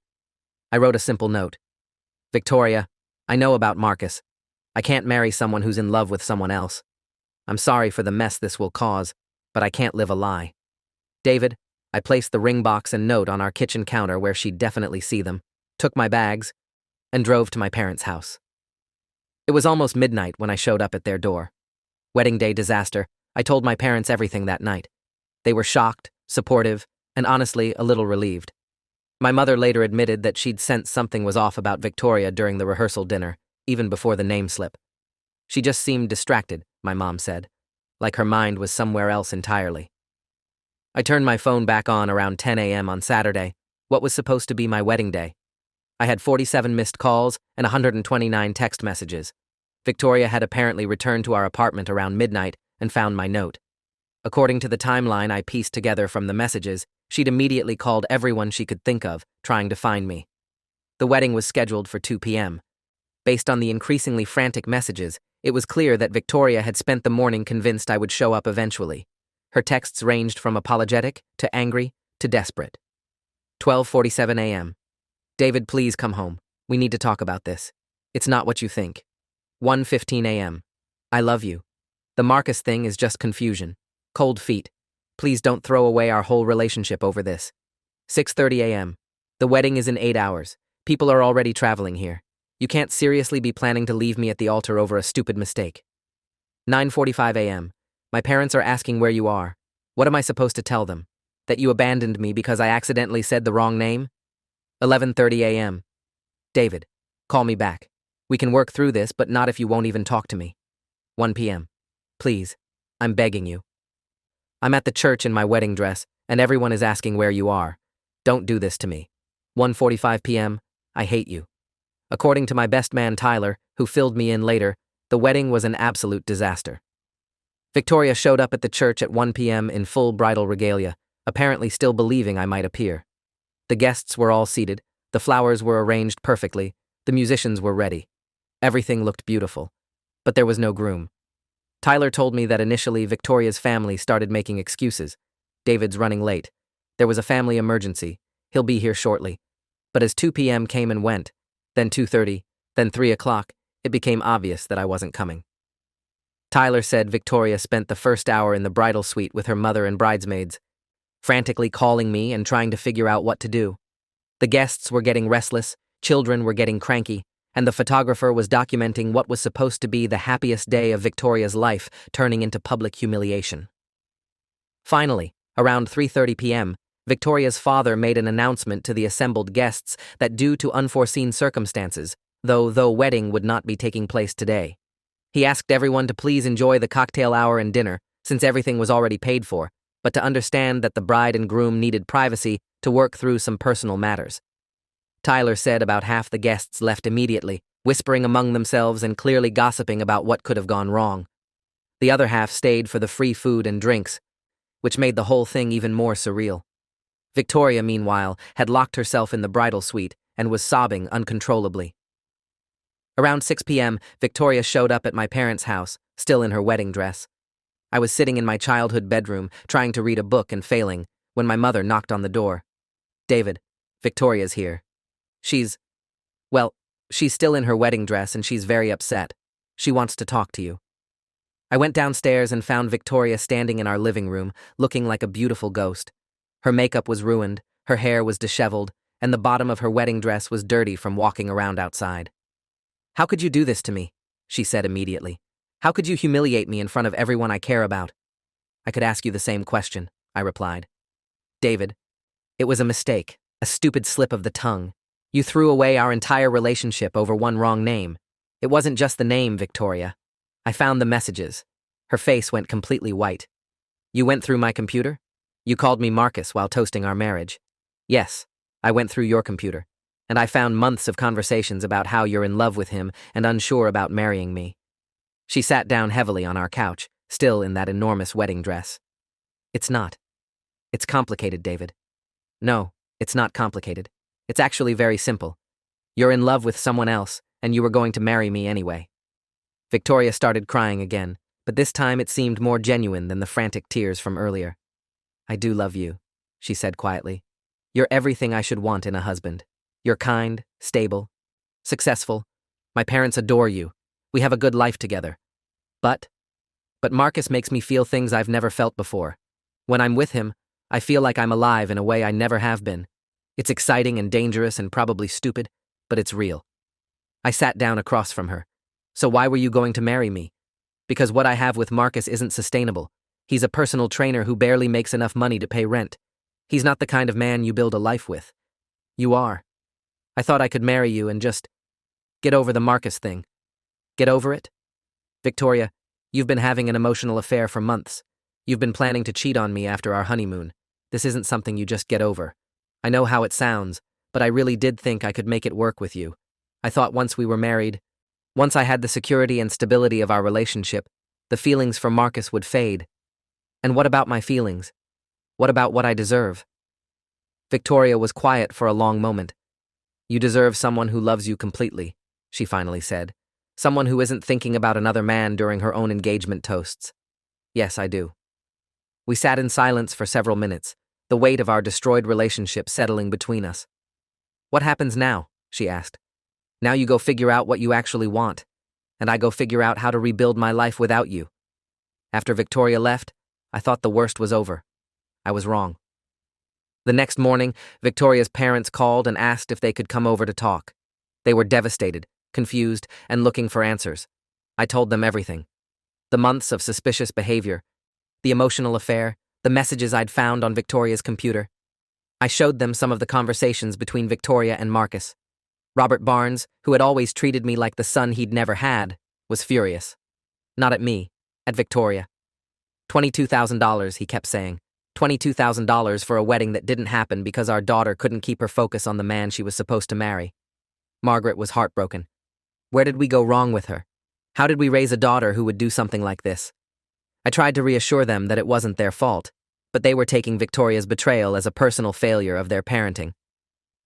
I wrote a simple note. Victoria, I know about Marcus. I can't marry someone who's in love with someone else. I'm sorry for the mess this will cause, but I can't live a lie. David, I placed the ring box and note on our kitchen counter where she'd definitely see them, took my bags, and drove to my parents' house. It was almost midnight when I showed up at their door. Wedding day disaster. I told my parents everything that night. They were shocked, supportive, and honestly a little relieved. My mother later admitted that she'd sensed something was off about Victoria during the rehearsal dinner, even before the name slip. She just seemed distracted, my mom said, like her mind was somewhere else entirely. I turned my phone back on around 10 a.m. on Saturday, what was supposed to be my wedding day. I had 47 missed calls and 129 text messages. Victoria had apparently returned to our apartment around midnight and found my note. According to the timeline I pieced together from the messages, she'd immediately called everyone she could think of, trying to find me. The wedding was scheduled for 2 p.m. Based on the increasingly frantic messages, it was clear that Victoria had spent the morning convinced I would show up eventually. Her texts ranged from apologetic to angry to desperate. 12:47 a.m. David, please come home. We need to talk about this. It's not what you think. 1:15 a.m. I love you. The Marcus thing is just confusion. Cold feet. Please don't throw away our whole relationship over this. 6:30 a.m. The wedding is in 8 hours. People are already traveling here. You can't seriously be planning to leave me at the altar over a stupid mistake. 9:45 a.m. My parents are asking where you are. What am I supposed to tell them? That you abandoned me because I accidentally said the wrong name? 11:30 a.m. David, call me back. We can work through this, but not if you won't even talk to me. 1 p.m. Please, I'm begging you. I'm at the church in my wedding dress, and everyone is asking where you are. Don't do this to me. 1:45 p.m. I hate you. According to my best man Tyler, who filled me in later, the wedding was an absolute disaster. Victoria showed up at the church at 1 p.m. in full bridal regalia, apparently still believing I might appear. The guests were all seated, the flowers were arranged perfectly, the musicians were ready. Everything looked beautiful. But there was no groom. Tyler told me that initially Victoria's family started making excuses. David's running late. There was a family emergency. He'll be here shortly. But as 2 p.m. came and went, then 2:30, then 3 o'clock, it became obvious that I wasn't coming. Tyler said Victoria spent the first hour in the bridal suite with her mother and bridesmaids, frantically calling me and trying to figure out what to do. The guests were getting restless, children were getting cranky, and the photographer was documenting what was supposed to be the happiest day of Victoria's life turning into public humiliation. Finally, around 3:30 p.m., Victoria's father made an announcement to the assembled guests that due to unforeseen circumstances, though wedding would not be taking place today. He asked everyone to please enjoy the cocktail hour and dinner, since everything was already paid for, but to understand that the bride and groom needed privacy to work through some personal matters. Tyler said about half the guests left immediately, whispering among themselves and clearly gossiping about what could have gone wrong. The other half stayed for the free food and drinks, which made the whole thing even more surreal. Victoria, meanwhile, had locked herself in the bridal suite and was sobbing uncontrollably. Around 6 p.m., Victoria showed up at my parents' house, still in her wedding dress. I was sitting in my childhood bedroom, trying to read a book and failing, when my mother knocked on the door. David, Victoria's here. Well, She's still in her wedding dress and she's very upset. She wants to talk to you. I went downstairs and found Victoria standing in our living room, looking like a beautiful ghost. Her makeup was ruined, her hair was disheveled, and the bottom of her wedding dress was dirty from walking around outside. "How could you do this to me?" she said immediately. "How could you humiliate me in front of everyone I care about?" "I could ask you the same question," I replied. "David, it was a mistake, a stupid slip of the tongue. You threw away our entire relationship over one wrong name. It wasn't just the name, Victoria. I found the messages." Her face went completely white. "You went through my computer? You called me Marcus while toasting our marriage." "Yes, I went through your computer, and I found months of conversations about how you're in love with him and unsure about marrying me." She sat down heavily on our couch, still in that enormous wedding dress. "It's not. It's complicated, David." "No, it's not complicated. It's actually very simple. You're in love with someone else, and you were going to marry me anyway." Victoria started crying again, but this time it seemed more genuine than the frantic tears from earlier. "I do love you," she said quietly. "You're everything I should want in a husband. You're kind, stable, successful. My parents adore you. We have a good life together. But Marcus makes me feel things I've never felt before. When I'm with him, I feel like I'm alive in a way I never have been. It's exciting and dangerous and probably stupid, but it's real." I sat down across from her. "So why were you going to marry me?" "Because what I have with Marcus isn't sustainable. He's a personal trainer who barely makes enough money to pay rent. He's not the kind of man you build a life with. You are. I thought I could marry you and just get over the Marcus thing." "Get over it?" "Victoria, you've been having an emotional affair for months. You've been planning to cheat on me after our honeymoon. This isn't something you just get over. I know how it sounds, but I really did think I could make it work with you. I thought once we were married, once I had the security and stability of our relationship, the feelings for Marcus would fade. And what about my feelings? What about what I deserve?" Victoria was quiet for a long moment. "You deserve someone who loves you completely," she finally said. "Someone who isn't thinking about another man during her own engagement toasts." "Yes, I do." We sat in silence for several minutes, the weight of our destroyed relationship settling between us. "What happens now?" she asked. "Now you go figure out what you actually want, and I go figure out how to rebuild my life without you." After Victoria left, I thought the worst was over. I was wrong. The next morning, Victoria's parents called and asked if they could come over to talk. They were devastated, confused, and looking for answers. I told them everything. The months of suspicious behavior, the emotional affair, the messages I'd found on Victoria's computer. I showed them some of the conversations between Victoria and Marcus. Robert Barnes, who had always treated me like the son he'd never had, was furious. Not at me, at Victoria. $22,000, he kept saying. $22,000 for a wedding that didn't happen because our daughter couldn't keep her focus on the man she was supposed to marry. Margaret was heartbroken. Where did we go wrong with her? How did we raise a daughter who would do something like this? I tried to reassure them that it wasn't their fault, but they were taking Victoria's betrayal as a personal failure of their parenting.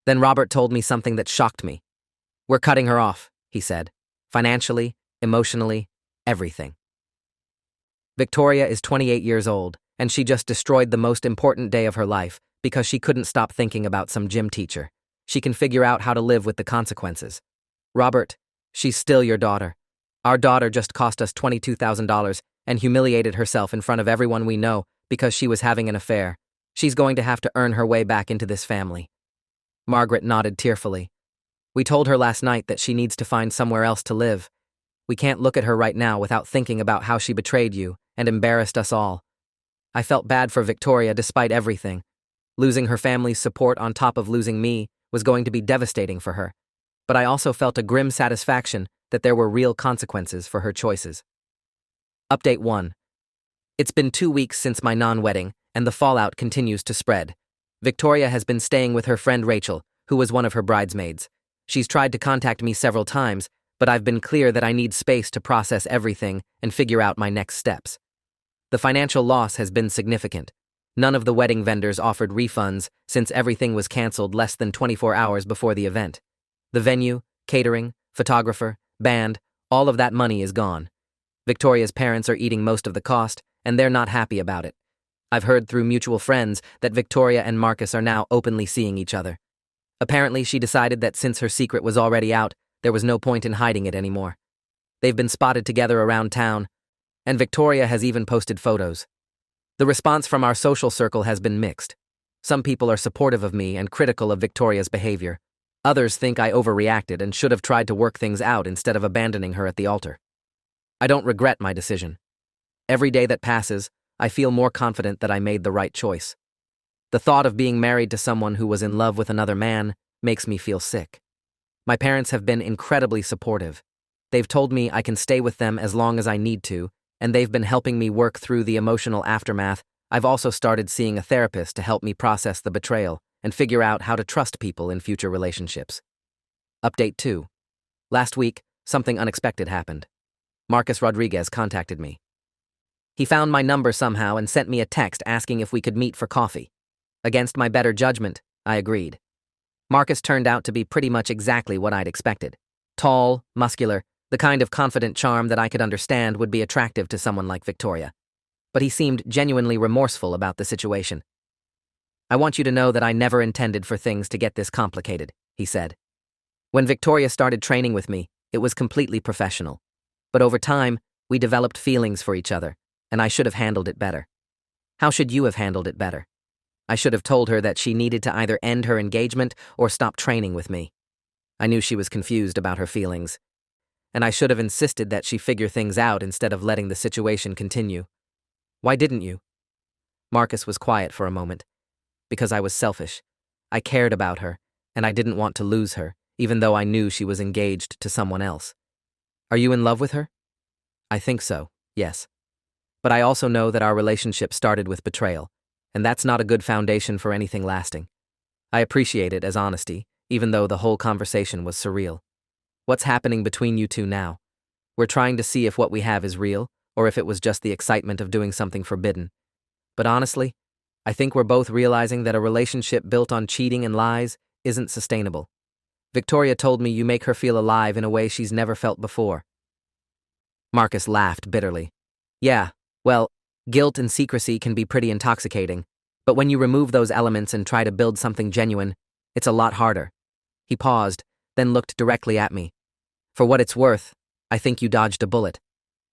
Then Robert told me something that shocked me. "We're cutting her off," he said. "Financially, emotionally, everything." Victoria is 28 years old, and she just destroyed the most important day of her life because she couldn't stop thinking about some gym teacher. She can figure out how to live with the consequences. "Robert, she's still your daughter. Our daughter just cost us $22,000 and humiliated herself in front of everyone we know because she was having an affair. She's going to have to earn her way back into this family." Margaret nodded tearfully. "We told her last night that she needs to find somewhere else to live. We can't look at her right now without thinking about how she betrayed you and embarrassed us all." I felt bad for Victoria despite everything. Losing her family's support on top of losing me was going to be devastating for her, but I also felt a grim satisfaction that there were real consequences for her choices. Update 1. It's been 2 weeks since my non-wedding, and the fallout continues to spread. Victoria has been staying with her friend Rachel, who was one of her bridesmaids. She's tried to contact me several times, but I've been clear that I need space to process everything and figure out my next steps. The financial loss has been significant. None of the wedding vendors offered refunds since everything was canceled less than 24 hours before the event. The venue, catering, photographer, band, all of that money is gone. Victoria's parents are eating most of the cost, and they're not happy about it. I've heard through mutual friends that Victoria and Marcus are now openly seeing each other. Apparently, she decided that since her secret was already out, There was no point in hiding it anymore. They've been spotted together around town, and Victoria has even posted photos. The response from our social circle has been mixed. Some people are supportive of me and critical of Victoria's behavior. Others think I overreacted and should have tried to work things out instead of abandoning her at the altar. I don't regret my decision. Every day that passes, I feel more confident that I made the right choice. The thought of being married to someone who was in love with another man makes me feel sick. My parents have been incredibly supportive. They've told me I can stay with them as long as I need to, and they've been helping me work through the emotional aftermath. I've also started seeing a therapist to help me process the betrayal and figure out how to trust people in future relationships. Update 2. Last week, something unexpected happened. Marcus Rodriguez contacted me. He found my number somehow and sent me a text asking if we could meet for coffee. Against my better judgment, I agreed. Marcus turned out to be pretty much exactly what I'd expected. Tall, muscular, the kind of confident charm that I could understand would be attractive to someone like Victoria. But he seemed genuinely remorseful about the situation. "I want you to know that I never intended for things to get this complicated," he said. "When Victoria started training with me, it was completely professional. But over time, we developed feelings for each other, and I should have handled it better. How should you have handled it better? I should have told her that she needed to either end her engagement or stop training with me. I knew she was confused about her feelings, and I should have insisted that she figure things out instead of letting the situation continue. Why didn't you?" Marcus was quiet for a moment. "Because I was selfish. I cared about her, and I didn't want to lose her, even though I knew she was engaged to someone else." "Are you in love with her?" "I think so, yes. But I also know that our relationship started with betrayal, and that's not a good foundation for anything lasting. I appreciate it as honesty, even though the whole conversation was surreal. What's happening between you two now? We're trying to see if what we have is real, or if it was just the excitement of doing something forbidden. But honestly, I think we're both realizing that a relationship built on cheating and lies isn't sustainable. Victoria told me you make her feel alive in a way she's never felt before." Marcus laughed bitterly. "Yeah, well, guilt and secrecy can be pretty intoxicating, but when you remove those elements and try to build something genuine, it's a lot harder." He paused, then looked directly at me. "For what it's worth, I think you dodged a bullet.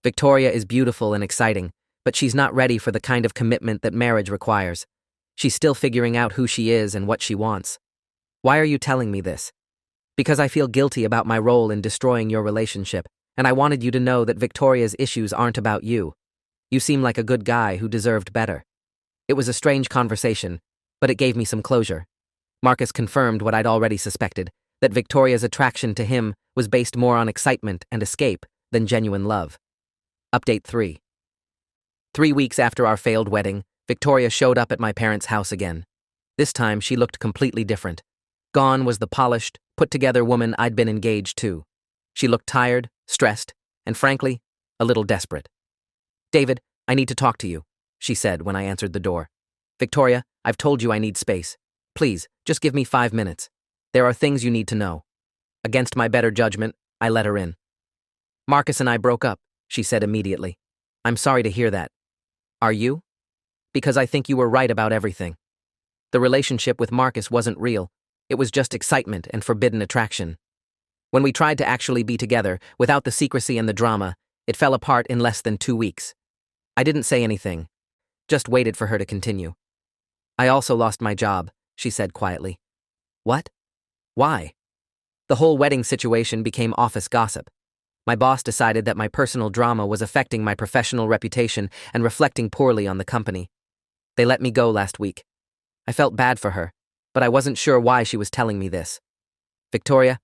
Victoria is beautiful and exciting, but she's not ready for the kind of commitment that marriage requires. She's still figuring out who she is and what she wants. Why are you telling me this? Because I feel guilty about my role in destroying your relationship, and I wanted you to know that Victoria's issues aren't about you. You seem like a good guy who deserved better." It was a strange conversation, but it gave me some closure. Marcus confirmed what I'd already suspected, that Victoria's attraction to him was based more on excitement and escape than genuine love. Update 3. 3 weeks after our failed wedding, Victoria showed up at my parents' house again. This time, she looked completely different. Gone was the polished, put-together woman I'd been engaged to. She looked tired, stressed, and frankly, a little desperate. "David, I need to talk to you," she said when I answered the door. "Victoria, I've told you I need space. Please, just give me 5 minutes. There are things you need to know." Against my better judgment, I let her in. "Marcus and I broke up," she said immediately. "I'm sorry to hear that." "Are you?" "Because I think you were right about everything. The relationship with Marcus wasn't real. It was just excitement and forbidden attraction. When we tried to actually be together, without the secrecy and the drama, it fell apart in less than 2 weeks. I didn't say anything, just waited for her to continue. "I also lost my job," she said quietly. "What? Why?" "The whole wedding situation became office gossip. My boss decided that my personal drama was affecting my professional reputation and reflecting poorly on the company. They let me go last week. I felt bad for her, but I wasn't sure why she was telling me this. Victoria,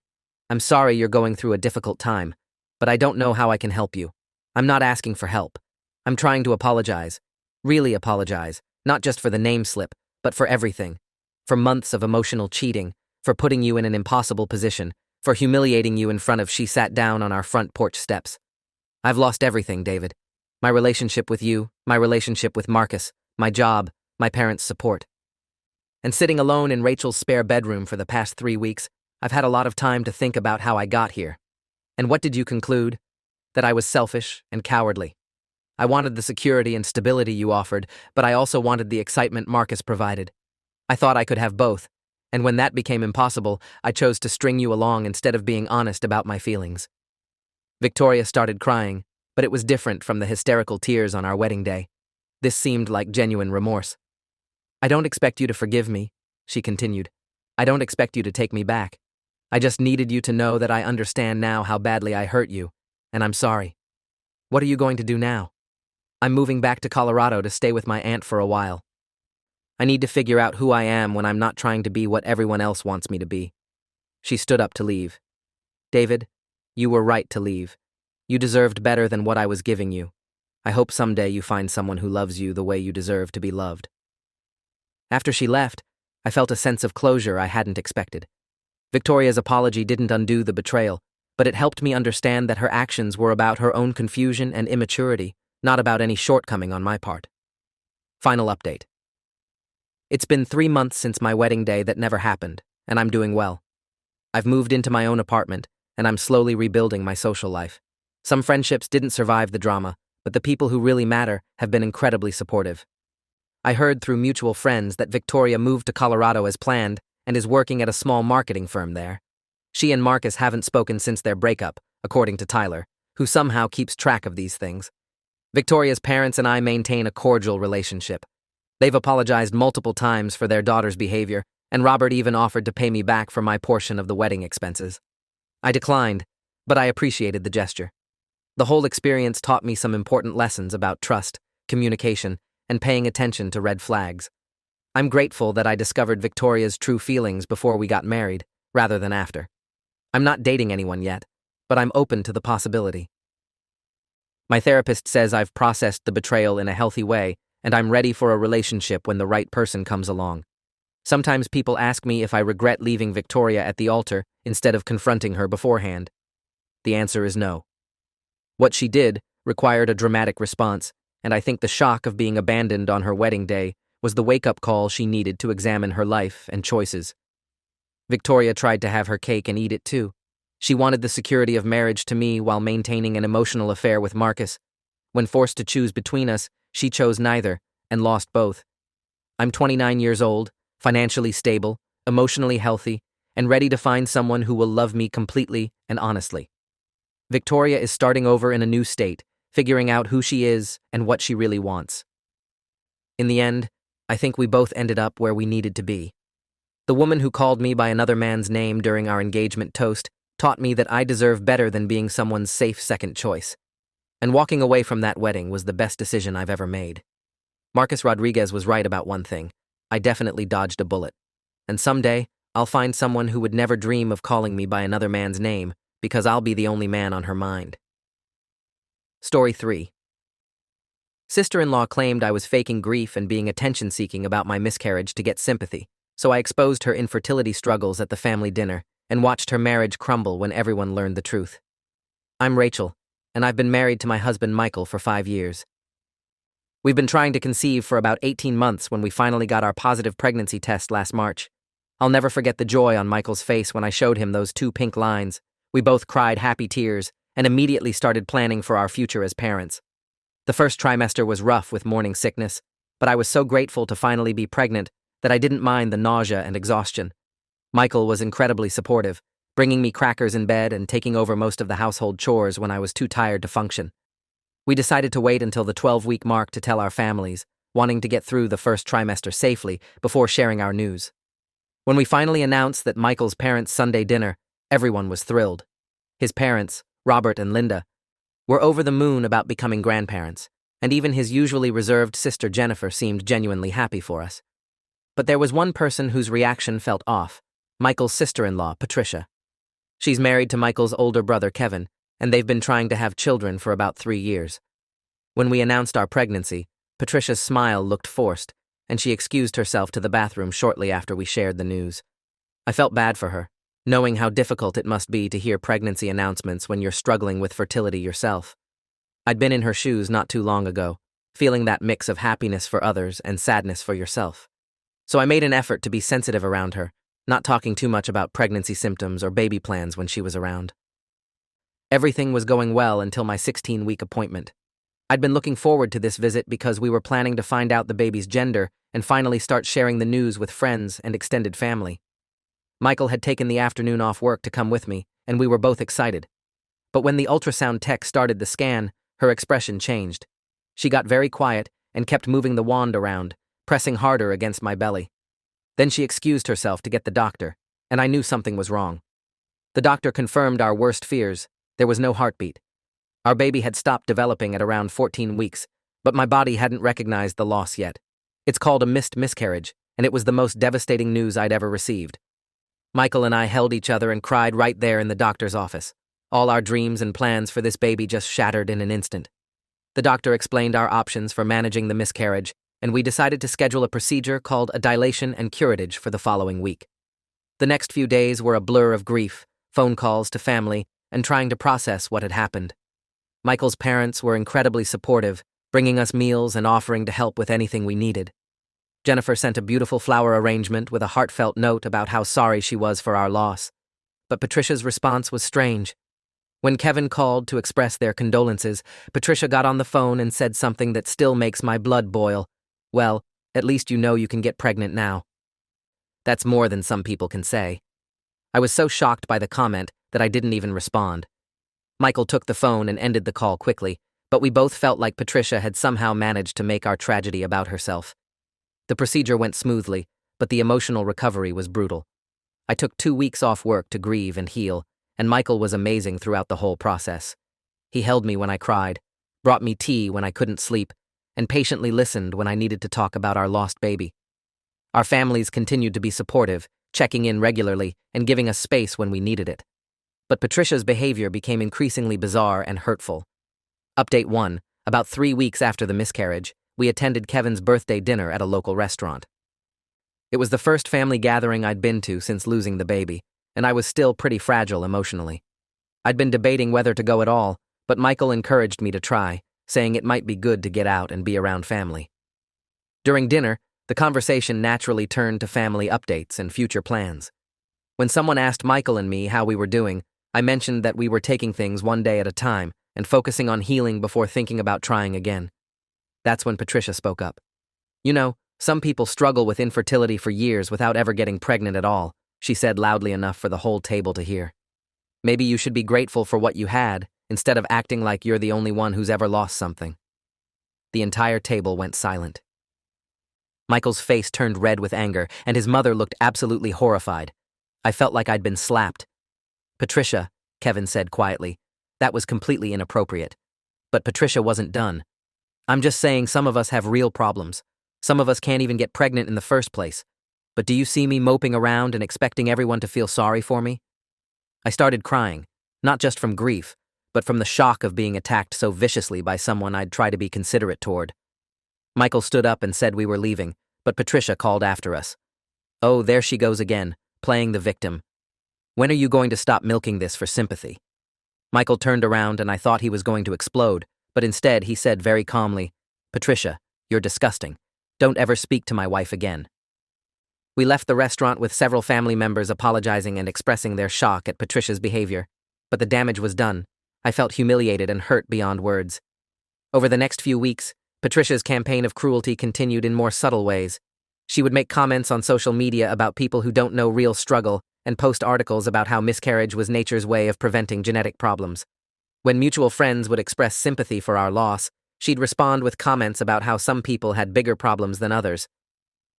I'm sorry you're going through a difficult time, but I don't know how I can help you. I'm not asking for help. I'm trying to apologize. Really apologize, not just for the name slip, but for everything. For months of emotional cheating, for putting you in an impossible position, for humiliating you in front of she sat down on our front porch steps. I've lost everything, David. My relationship with you, my relationship with Marcus, my job, my parents' support. And sitting alone in Rachel's spare bedroom for the past 3 weeks, I've had a lot of time to think about how I got here. And what did you conclude? That I was selfish and cowardly. I wanted the security and stability you offered, but I also wanted the excitement Marcus provided. I thought I could have both, And when that became impossible, I chose to string you along instead of being honest about my feelings. Victoria started crying, but it was different from the hysterical tears on our wedding day. This seemed like genuine remorse. I don't expect you to forgive me, she continued. I don't expect you to take me back. I just needed you to know that I understand now how badly I hurt you, and I'm sorry. What are you going to do now? I'm moving back to Colorado to stay with my aunt for a while. I need to figure out who I am when I'm not trying to be what everyone else wants me to be. She stood up to leave. David, you were right to leave. You deserved better than what I was giving you. I hope someday you find someone who loves you the way you deserve to be loved. After she left, I felt a sense of closure I hadn't expected. Victoria's apology didn't undo the betrayal, but it helped me understand that her actions were about her own confusion and immaturity, not about any shortcoming on my part. Final update. It's been 3 months since my wedding day that never happened, and I'm doing well. I've moved into my own apartment, and I'm slowly rebuilding my social life. Some friendships didn't survive the drama, but the people who really matter have been incredibly supportive. I heard through mutual friends that Victoria moved to Colorado as planned and is working at a small marketing firm there. She and Marcus haven't spoken since their breakup, according to Tyler, who somehow keeps track of these things. Victoria's parents and I maintain a cordial relationship. They've apologized multiple times for their daughter's behavior, and Robert even offered to pay me back for my portion of the wedding expenses. I declined, but I appreciated the gesture. The whole experience taught me some important lessons about trust, communication, and paying attention to red flags. I'm grateful that I discovered Victoria's true feelings before we got married, rather than after. I'm not dating anyone yet, but I'm open to the possibility. My therapist says I've processed the betrayal in a healthy way, and I'm ready for a relationship when the right person comes along. Sometimes people ask me if I regret leaving Victoria at the altar instead of confronting her beforehand. The answer is no. What she did required a dramatic response, and I think the shock of being abandoned on her wedding day was the wake-up call she needed to examine her life and choices. Victoria tried to have her cake and eat it too. She wanted the security of marriage to me while maintaining an emotional affair with Marcus. When forced to choose between us, she chose neither and lost both. I'm 29 years old, financially stable, emotionally healthy, and ready to find someone who will love me completely and honestly. Victoria is starting over in a new state, figuring out who she is and what she really wants. In the end, I think we both ended up where we needed to be. The woman who called me by another man's name during our engagement toast taught me that I deserve better than being someone's safe second choice. And walking away from that wedding was the best decision I've ever made. Marcus Rodriguez was right about one thing. I definitely dodged a bullet. And someday, I'll find someone who would never dream of calling me by another man's name, because I'll be the only man on her mind. Story 3. Sister-in-law claimed I was faking grief and being attention-seeking about my miscarriage to get sympathy, so I exposed her infertility struggles at the family dinner and watched her marriage crumble when everyone learned the truth. I'm Rachel, and I've been married to my husband Michael for 5 years. We've been trying to conceive for about 18 months when we finally got our positive pregnancy test last March. I'll never forget the joy on Michael's face when I showed him those 2 pink lines. We both cried happy tears and immediately started planning for our future as parents. The first trimester was rough with morning sickness, but I was so grateful to finally be pregnant that I didn't mind the nausea and exhaustion. Michael was incredibly supportive, bringing me crackers in bed and taking over most of the household chores when I was too tired to function. We decided to wait until the 12-week mark to tell our families, wanting to get through the first trimester safely before sharing our news. When we finally announced that Michael's parents' Sunday dinner, everyone was thrilled. His parents, Robert and Linda, were over the moon about becoming grandparents, and even his usually reserved sister Jennifer seemed genuinely happy for us. But there was one person whose reaction felt off: Michael's sister-in-law, Patricia. She's married to Michael's older brother, Kevin, and they've been trying to have children for about 3 years. When we announced our pregnancy, Patricia's smile looked forced, and she excused herself to the bathroom shortly after we shared the news. I felt bad for her, knowing how difficult it must be to hear pregnancy announcements when you're struggling with fertility yourself. I'd been in her shoes not too long ago, feeling that mix of happiness for others and sadness for yourself. So I made an effort to be sensitive around her, not talking too much about pregnancy symptoms or baby plans when she was around. Everything was going well until my 16-week appointment. I'd been looking forward to this visit because we were planning to find out the baby's gender and finally start sharing the news with friends and extended family. Michael had taken the afternoon off work to come with me, and we were both excited. But when the ultrasound tech started the scan, her expression changed. She got very quiet and kept moving the wand around, pressing harder against my belly. Then she excused herself to get the doctor, and I knew something was wrong. The doctor confirmed our worst fears. There was no heartbeat. Our baby had stopped developing at around 14 weeks, but my body hadn't recognized the loss yet. It's called a missed miscarriage, and it was the most devastating news I'd ever received. Michael and I held each other and cried right there in the doctor's office. All our dreams and plans for this baby just shattered in an instant. The doctor explained our options for managing the miscarriage, and we decided to schedule a procedure called a dilation and curettage for the following week. The next few days were a blur of grief, phone calls to family, and trying to process what had happened. Michael's parents were incredibly supportive, bringing us meals and offering to help with anything we needed. Jennifer sent a beautiful flower arrangement with a heartfelt note about how sorry she was for our loss. But Patricia's response was strange. When Kevin called to express their condolences, Patricia got on the phone and said something that still makes my blood boil. Well, at least you know you can get pregnant now. That's more than some people can say. I was so shocked by the comment that I didn't even respond. Michael took the phone and ended the call quickly, but we both felt like Patricia had somehow managed to make our tragedy about herself. The procedure went smoothly, but the emotional recovery was brutal. I took 2 weeks off work to grieve and heal, and Michael was amazing throughout the whole process. He held me when I cried, brought me tea when I couldn't sleep, and patiently listened when I needed to talk about our lost baby. Our families continued to be supportive, checking in regularly and giving us space when we needed it. But Patricia's behavior became increasingly bizarre and hurtful. Update 1. About 3 weeks after the miscarriage, we attended Kevin's birthday dinner at a local restaurant. It was the first family gathering I'd been to since losing the baby, and I was still pretty fragile emotionally. I'd been debating whether to go at all, but Michael encouraged me to try, saying it might be good to get out and be around family. During dinner, the conversation naturally turned to family updates and future plans. When someone asked Michael and me how we were doing, I mentioned that we were taking things one day at a time and focusing on healing before thinking about trying again. That's when Patricia spoke up. "You know, some people struggle with infertility for years without ever getting pregnant at all," she said loudly enough for the whole table to hear. "Maybe you should be grateful for what you had, instead of acting like you're the only one who's ever lost something." The entire table went silent. Michael's face turned red with anger, and his mother looked absolutely horrified. I felt like I'd been slapped. "Patricia," Kevin said quietly, "that was completely inappropriate." But Patricia wasn't done. "I'm just saying some of us have real problems. Some of us can't even get pregnant in the first place. But do you see me moping around and expecting everyone to feel sorry for me?" I started crying, not just from grief, but from the shock of being attacked so viciously by someone I'd try to be considerate toward. Michael stood up and said we were leaving, but Patricia called after us. "Oh, there she goes again, playing the victim. When are you going to stop milking this for sympathy?" Michael turned around and I thought he was going to explode, but instead he said very calmly, "Patricia, you're disgusting. Don't ever speak to my wife again." We left the restaurant with several family members apologizing and expressing their shock at Patricia's behavior, but the damage was done. I felt humiliated and hurt beyond words. Over the next few weeks, Patricia's campaign of cruelty continued in more subtle ways. She would make comments on social media about people who don't know real struggle and post articles about how miscarriage was nature's way of preventing genetic problems. When mutual friends would express sympathy for our loss, she'd respond with comments about how some people had bigger problems than others.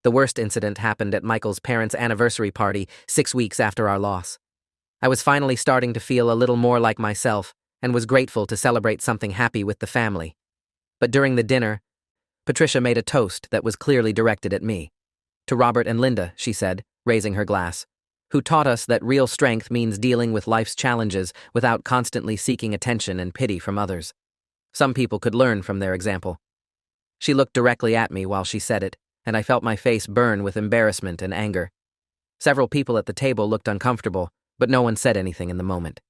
The worst incident happened at Michael's parents' anniversary party 6 weeks after our loss. I was finally starting to feel a little more like myself and was grateful to celebrate something happy with the family. But during the dinner, Patricia made a toast that was clearly directed at me. "To Robert and Linda," she said, raising her glass, "who taught us that real strength means dealing with life's challenges without constantly seeking attention and pity from others. Some people could learn from their example." She looked directly at me while she said it, and I felt my face burn with embarrassment and anger. Several people at the table looked uncomfortable, but no one said anything in the moment.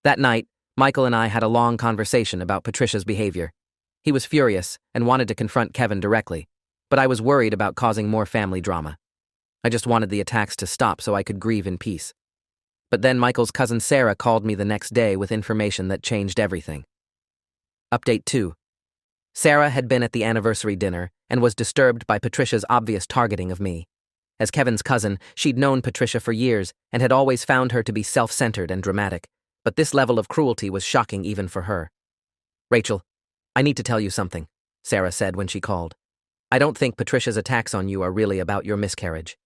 That night, Michael and I had a long conversation about Patricia's behavior. He was furious and wanted to confront Kevin directly, but I was worried about causing more family drama. I just wanted the attacks to stop so I could grieve in peace. But then Michael's cousin Sarah called me the next day with information that changed everything. Update 2. Sarah had been at the anniversary dinner and was disturbed by Patricia's obvious targeting of me. As Kevin's cousin, she'd known Patricia for years and had always found her to be self-centered and dramatic, but this level of cruelty was shocking even for her. "Rachel, I need to tell you something," Sarah said when she called. "I don't think Patricia's attacks on you are really about your miscarriage.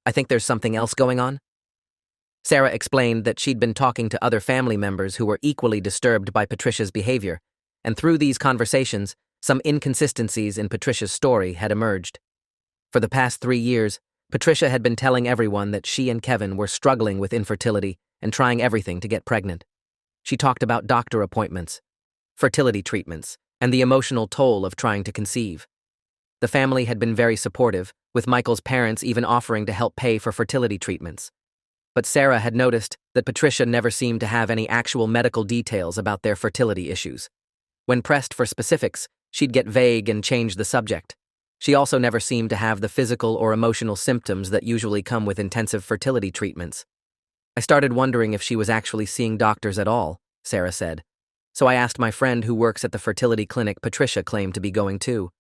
I think there's something else going on." Sarah explained that she'd been talking to other family members who were equally disturbed by Patricia's behavior, and through these conversations, some inconsistencies in Patricia's story had emerged. For the past 3 years, Patricia had been telling everyone that she and Kevin were struggling with infertility and trying everything to get pregnant. She talked about doctor appointments, fertility treatments, and the emotional toll of trying to conceive. The family had been very supportive, with Michael's parents even offering to help pay for fertility treatments. But Sarah had noticed that Patricia never seemed to have any actual medical details about their fertility issues. When pressed for specifics, she'd get vague and change the subject. She also never seemed to have the physical or emotional symptoms that usually come with intensive fertility treatments. "I started wondering if she was actually seeing doctors at all," Sarah said. "So I asked my friend who works at the fertility clinic Patricia claimed to be going to.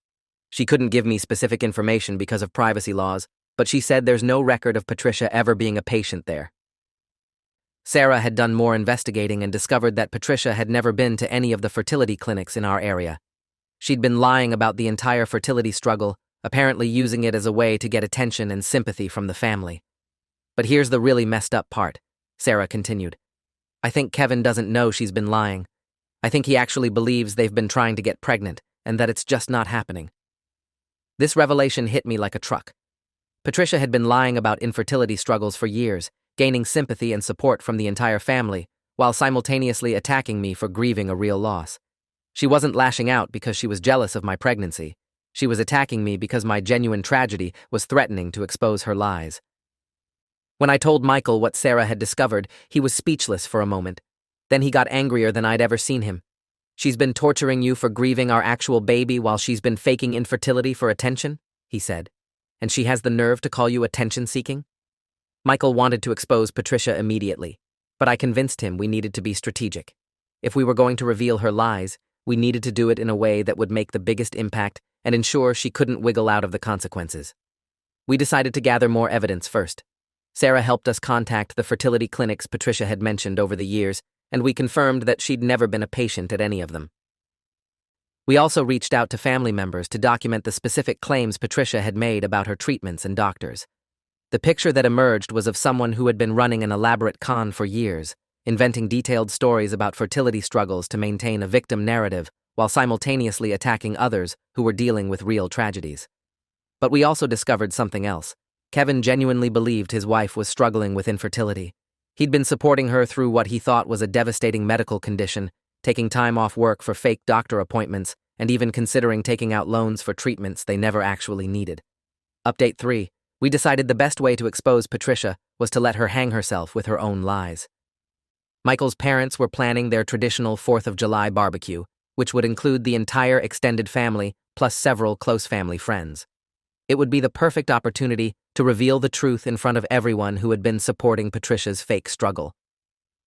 She couldn't give me specific information because of privacy laws, but she said there's no record of Patricia ever being a patient there." Sarah had done more investigating and discovered that Patricia had never been to any of the fertility clinics in our area. She'd been lying about the entire fertility struggle, apparently using it as a way to get attention and sympathy from the family. "But here's the really messed up part," Sarah continued. "I think Kevin doesn't know she's been lying. I think he actually believes they've been trying to get pregnant and that it's just not happening." This revelation hit me like a truck. Patricia had been lying about infertility struggles for years, gaining sympathy and support from the entire family, while simultaneously attacking me for grieving a real loss. She wasn't lashing out because she was jealous of my pregnancy. She was attacking me because my genuine tragedy was threatening to expose her lies. When I told Michael what Sarah had discovered, he was speechless for a moment. Then he got angrier than I'd ever seen him. "She's been torturing you for grieving our actual baby while she's been faking infertility for attention?" he said. "And she has the nerve to call you attention-seeking?" Michael wanted to expose Patricia immediately, but I convinced him we needed to be strategic. If we were going to reveal her lies, we needed to do it in a way that would make the biggest impact and ensure she couldn't wiggle out of the consequences. We decided to gather more evidence first. Sarah helped us contact the fertility clinics Patricia had mentioned over the years, and we confirmed that she'd never been a patient at any of them. We also reached out to family members to document the specific claims Patricia had made about her treatments and doctors. The picture that emerged was of someone who had been running an elaborate con for years, inventing detailed stories about fertility struggles to maintain a victim narrative while simultaneously attacking others who were dealing with real tragedies. But we also discovered something else. Kevin genuinely believed his wife was struggling with infertility. He'd been supporting her through what he thought was a devastating medical condition, taking time off work for fake doctor appointments, and even considering taking out loans for treatments they never actually needed. Update 3. We decided the best way to expose Patricia was to let her hang herself with her own lies. Michael's parents were planning their traditional 4th of July barbecue, which would include the entire extended family plus several close family friends. It would be the perfect opportunity to reveal the truth in front of everyone who had been supporting Patricia's fake struggle.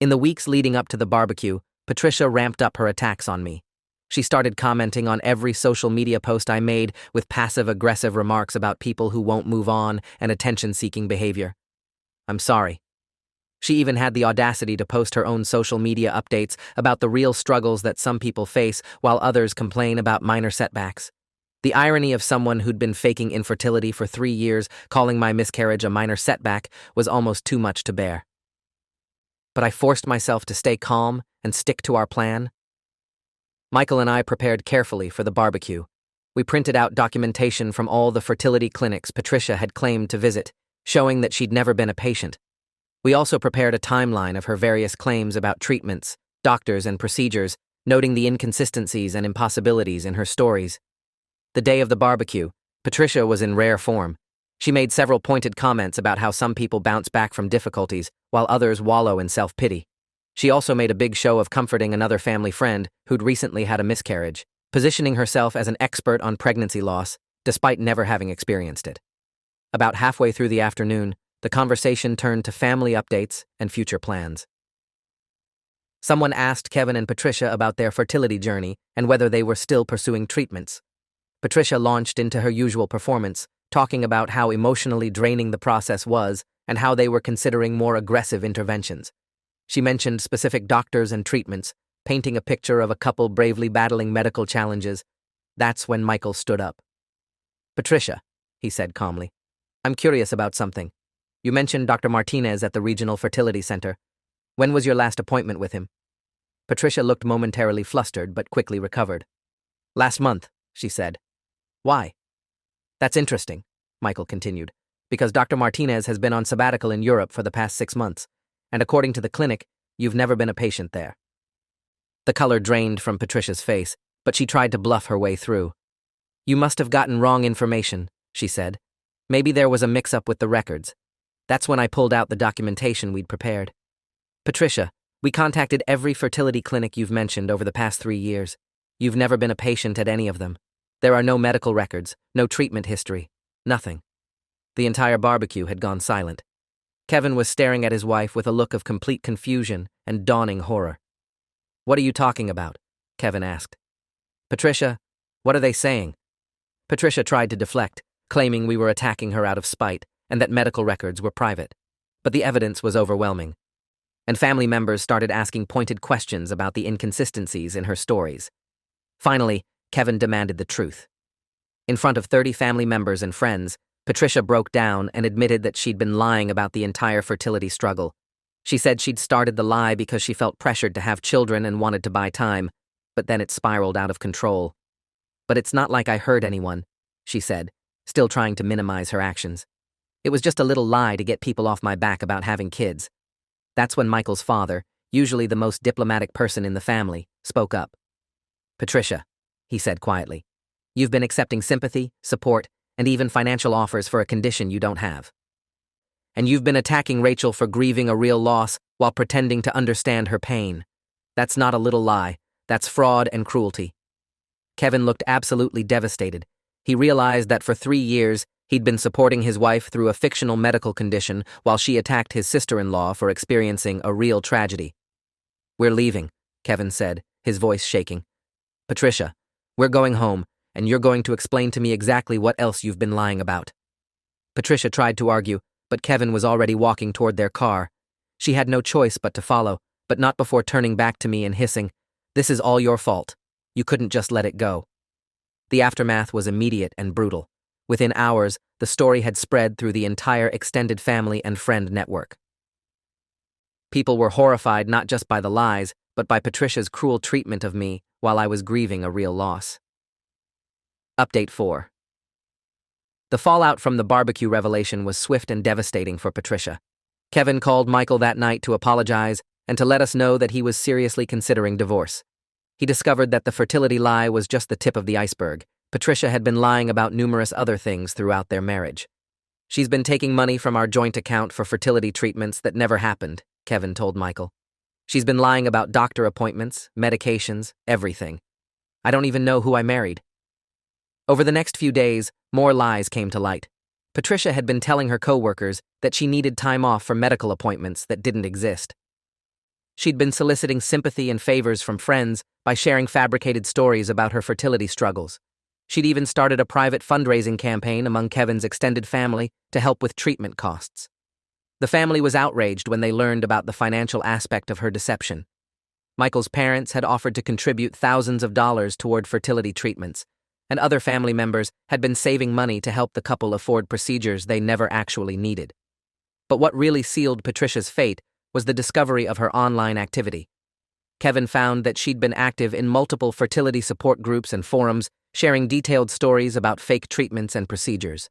In the weeks leading up to the barbecue, Patricia ramped up her attacks on me. She started commenting on every social media post I made with passive-aggressive remarks about people who won't move on and attention-seeking behavior. "I'm sorry." She even had the audacity to post her own social media updates about the real struggles that some people face while others complain about minor setbacks. The irony of someone who'd been faking infertility for 3 years calling my miscarriage a minor setback was almost too much to bear. But I forced myself to stay calm and stick to our plan. Michael and I prepared carefully for the barbecue. We printed out documentation from all the fertility clinics Patricia had claimed to visit, showing that she'd never been a patient. We also prepared a timeline of her various claims about treatments, doctors, and procedures, noting the inconsistencies and impossibilities in her stories. The day of the barbecue, Patricia was in rare form. She made several pointed comments about how some people bounce back from difficulties, while others wallow in self-pity. She also made a big show of comforting another family friend who'd recently had a miscarriage, positioning herself as an expert on pregnancy loss, despite never having experienced it. About halfway through the afternoon, the conversation turned to family updates and future plans. Someone asked Kevin and Patricia about their fertility journey and whether they were still pursuing treatments. Patricia launched into her usual performance, talking about how emotionally draining the process was and how they were considering more aggressive interventions. She mentioned specific doctors and treatments, painting a picture of a couple bravely battling medical challenges. That's when Michael stood up. "Patricia," he said calmly, "I'm curious about something. You mentioned Dr. Martinez at the Regional Fertility Center. When was your last appointment with him?" Patricia looked momentarily flustered but quickly recovered. "Last month," she said. "Why?" "That's interesting," Michael continued, "because Dr. Martinez has been on sabbatical in Europe for the past 6 months, and according to the clinic, you've never been a patient there." The color drained from Patricia's face, but she tried to bluff her way through. "You must have gotten wrong information," she said. "Maybe there was a mix-up with the records. That's when I pulled out the documentation we'd prepared. Patricia, we contacted every fertility clinic you've mentioned over the past 3 years. You've never been a patient at any of them. There are no medical records, no treatment history, nothing." The entire barbecue had gone silent. Kevin was staring at his wife with a look of complete confusion and dawning horror. "What are you talking about?" Kevin asked. "Patricia, what are they saying?" Patricia tried to deflect, claiming we were attacking her out of spite and that medical records were private. But the evidence was overwhelming. And family members started asking pointed questions about the inconsistencies in her stories. Finally, Kevin demanded the truth. In front of 30 family members and friends, Patricia broke down and admitted that she'd been lying about the entire fertility struggle. She said she'd started the lie because she felt pressured to have children and wanted to buy time, but then it spiraled out of control. "But it's not like I hurt anyone," she said, still trying to minimize her actions. "It was just a little lie to get people off my back about having kids." That's when Michael's father, usually the most diplomatic person in the family, spoke up. "Patricia," he said quietly, "you've been accepting sympathy, support, and even financial offers for a condition you don't have. And you've been attacking Rachel for grieving a real loss while pretending to understand her pain. That's not a little lie. That's fraud and cruelty." Kevin looked absolutely devastated. He realized that for 3 years, he'd been supporting his wife through a fictional medical condition while she attacked his sister-in-law for experiencing a real tragedy. "We're leaving," Kevin said, his voice shaking. "Patricia, we're going home, and you're going to explain to me exactly what else you've been lying about." Patricia tried to argue, but Kevin was already walking toward their car. She had no choice but to follow, but not before turning back to me and hissing, "This is all your fault. You couldn't just let it go." The aftermath was immediate and brutal. Within hours, the story had spread through the entire extended family and friend network. People were horrified not just by the lies, but by Patricia's cruel treatment of me while I was grieving a real loss. Update 4. The fallout from the barbecue revelation was swift and devastating for Patricia. Kevin called Michael that night to apologize and to let us know that he was seriously considering divorce. He discovered that the fertility lie was just the tip of the iceberg. Patricia had been lying about numerous other things throughout their marriage. "She's been taking money from our joint account for fertility treatments that never happened," Kevin told Michael. "She's been lying about doctor appointments, medications, everything. I don't even know who I married." Over the next few days, more lies came to light. Patricia had been telling her coworkers that she needed time off for medical appointments that didn't exist. She'd been soliciting sympathy and favors from friends by sharing fabricated stories about her fertility struggles. She'd even started a private fundraising campaign among Kevin's extended family to help with treatment costs. The family was outraged when they learned about the financial aspect of her deception. Michael's parents had offered to contribute thousands of dollars toward fertility treatments, and other family members had been saving money to help the couple afford procedures they never actually needed. But what really sealed Patricia's fate was the discovery of her online activity. Kevin found that she'd been active in multiple fertility support groups and forums, sharing detailed stories about fake treatments and procedures.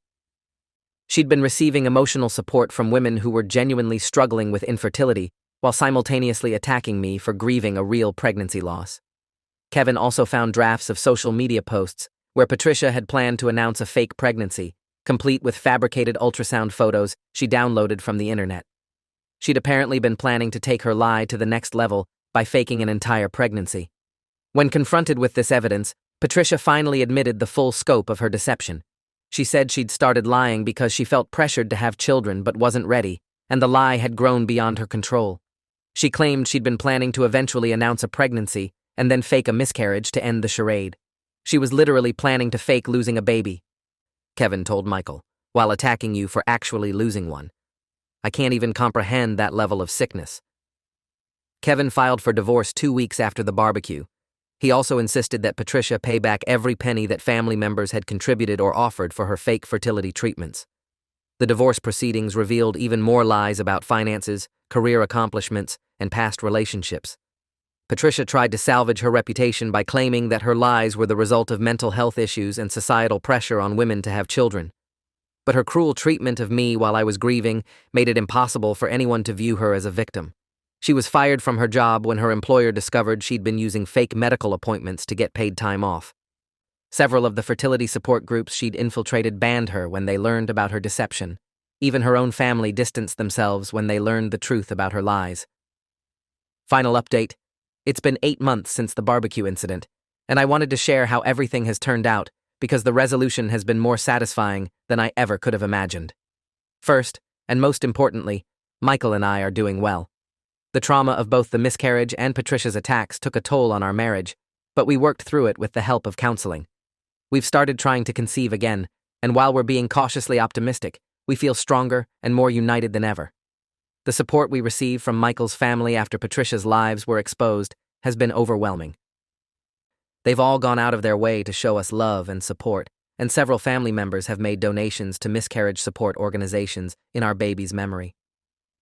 She'd been receiving emotional support from women who were genuinely struggling with infertility, while simultaneously attacking me for grieving a real pregnancy loss. Kevin also found drafts of social media posts where Patricia had planned to announce a fake pregnancy, complete with fabricated ultrasound photos she downloaded from the internet. She'd apparently been planning to take her lie to the next level by faking an entire pregnancy. When confronted with this evidence, Patricia finally admitted the full scope of her deception. She said she'd started lying because she felt pressured to have children but wasn't ready, and the lie had grown beyond her control. She claimed she'd been planning to eventually announce a pregnancy and then fake a miscarriage to end the charade. She was literally planning to fake losing a baby. Kevin told Michael, while attacking you for actually losing one. I can't even comprehend that level of sickness. Kevin filed for divorce 2 weeks after the barbecue. He also insisted that Patricia pay back every penny that family members had contributed or offered for her fake fertility treatments. The divorce proceedings revealed even more lies about finances, career accomplishments, and past relationships. Patricia tried to salvage her reputation by claiming that her lies were the result of mental health issues and societal pressure on women to have children. But her cruel treatment of me while I was grieving made it impossible for anyone to view her as a victim. She was fired from her job when her employer discovered she'd been using fake medical appointments to get paid time off. Several of the fertility support groups she'd infiltrated banned her when they learned about her deception. Even her own family distanced themselves when they learned the truth about her lies. Final update. It's been 8 months since the barbecue incident, and I wanted to share how everything has turned out because the resolution has been more satisfying than I ever could have imagined. First, and most importantly, Michael and I are doing well. The trauma of both the miscarriage and Patricia's attacks took a toll on our marriage, but we worked through it with the help of counseling. We've started trying to conceive again, and while we're being cautiously optimistic, we feel stronger and more united than ever. The support we received from Michael's family after Patricia's lives were exposed has been overwhelming. They've all gone out of their way to show us love and support, and several family members have made donations to miscarriage support organizations in our baby's memory.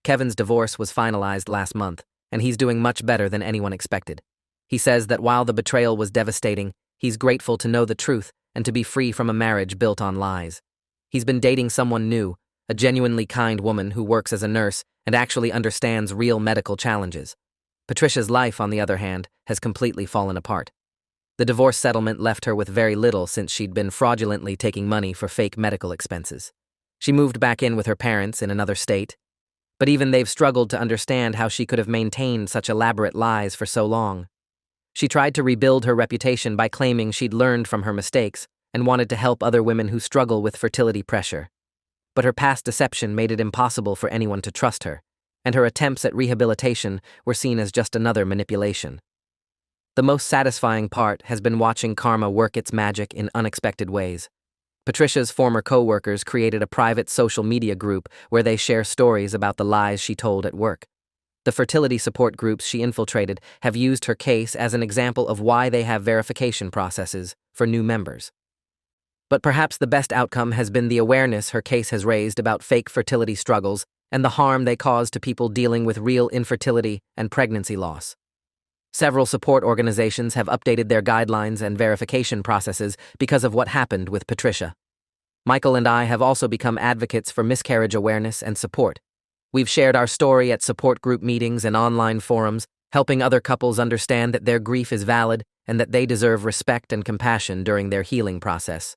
Kevin's divorce was finalized last month, and he's doing much better than anyone expected. He says that while the betrayal was devastating, he's grateful to know the truth and to be free from a marriage built on lies. He's been dating someone new, a genuinely kind woman who works as a nurse and actually understands real medical challenges. Patricia's life, on the other hand, has completely fallen apart. The divorce settlement left her with very little since she'd been fraudulently taking money for fake medical expenses. She moved back in with her parents in another state, but even they've struggled to understand how she could have maintained such elaborate lies for so long. She tried to rebuild her reputation by claiming she'd learned from her mistakes and wanted to help other women who struggle with fertility pressure. But her past deception made it impossible for anyone to trust her, and her attempts at rehabilitation were seen as just another manipulation. The most satisfying part has been watching karma work its magic in unexpected ways. Patricia's former co-workers created a private social media group where they share stories about the lies she told at work. The fertility support groups she infiltrated have used her case as an example of why they have verification processes for new members. But perhaps the best outcome has been the awareness her case has raised about fake fertility struggles and the harm they cause to people dealing with real infertility and pregnancy loss. Several support organizations have updated their guidelines and verification processes because of what happened with Patricia. Michael and I have also become advocates for miscarriage awareness and support. We've shared our story at support group meetings and online forums, helping other couples understand that their grief is valid and that they deserve respect and compassion during their healing process.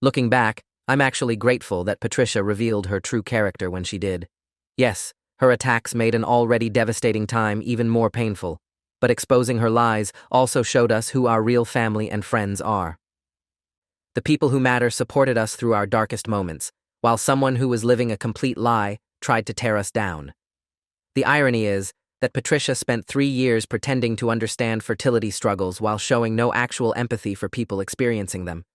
Looking back, I'm actually grateful that Patricia revealed her true character when she did. Yes, her attacks made an already devastating time even more painful, but exposing her lies also showed us who our real family and friends are. The people who matter supported us through our darkest moments, while someone who was living a complete lie tried to tear us down. The irony is that Patricia spent 3 years pretending to understand fertility struggles while showing no actual empathy for people experiencing them.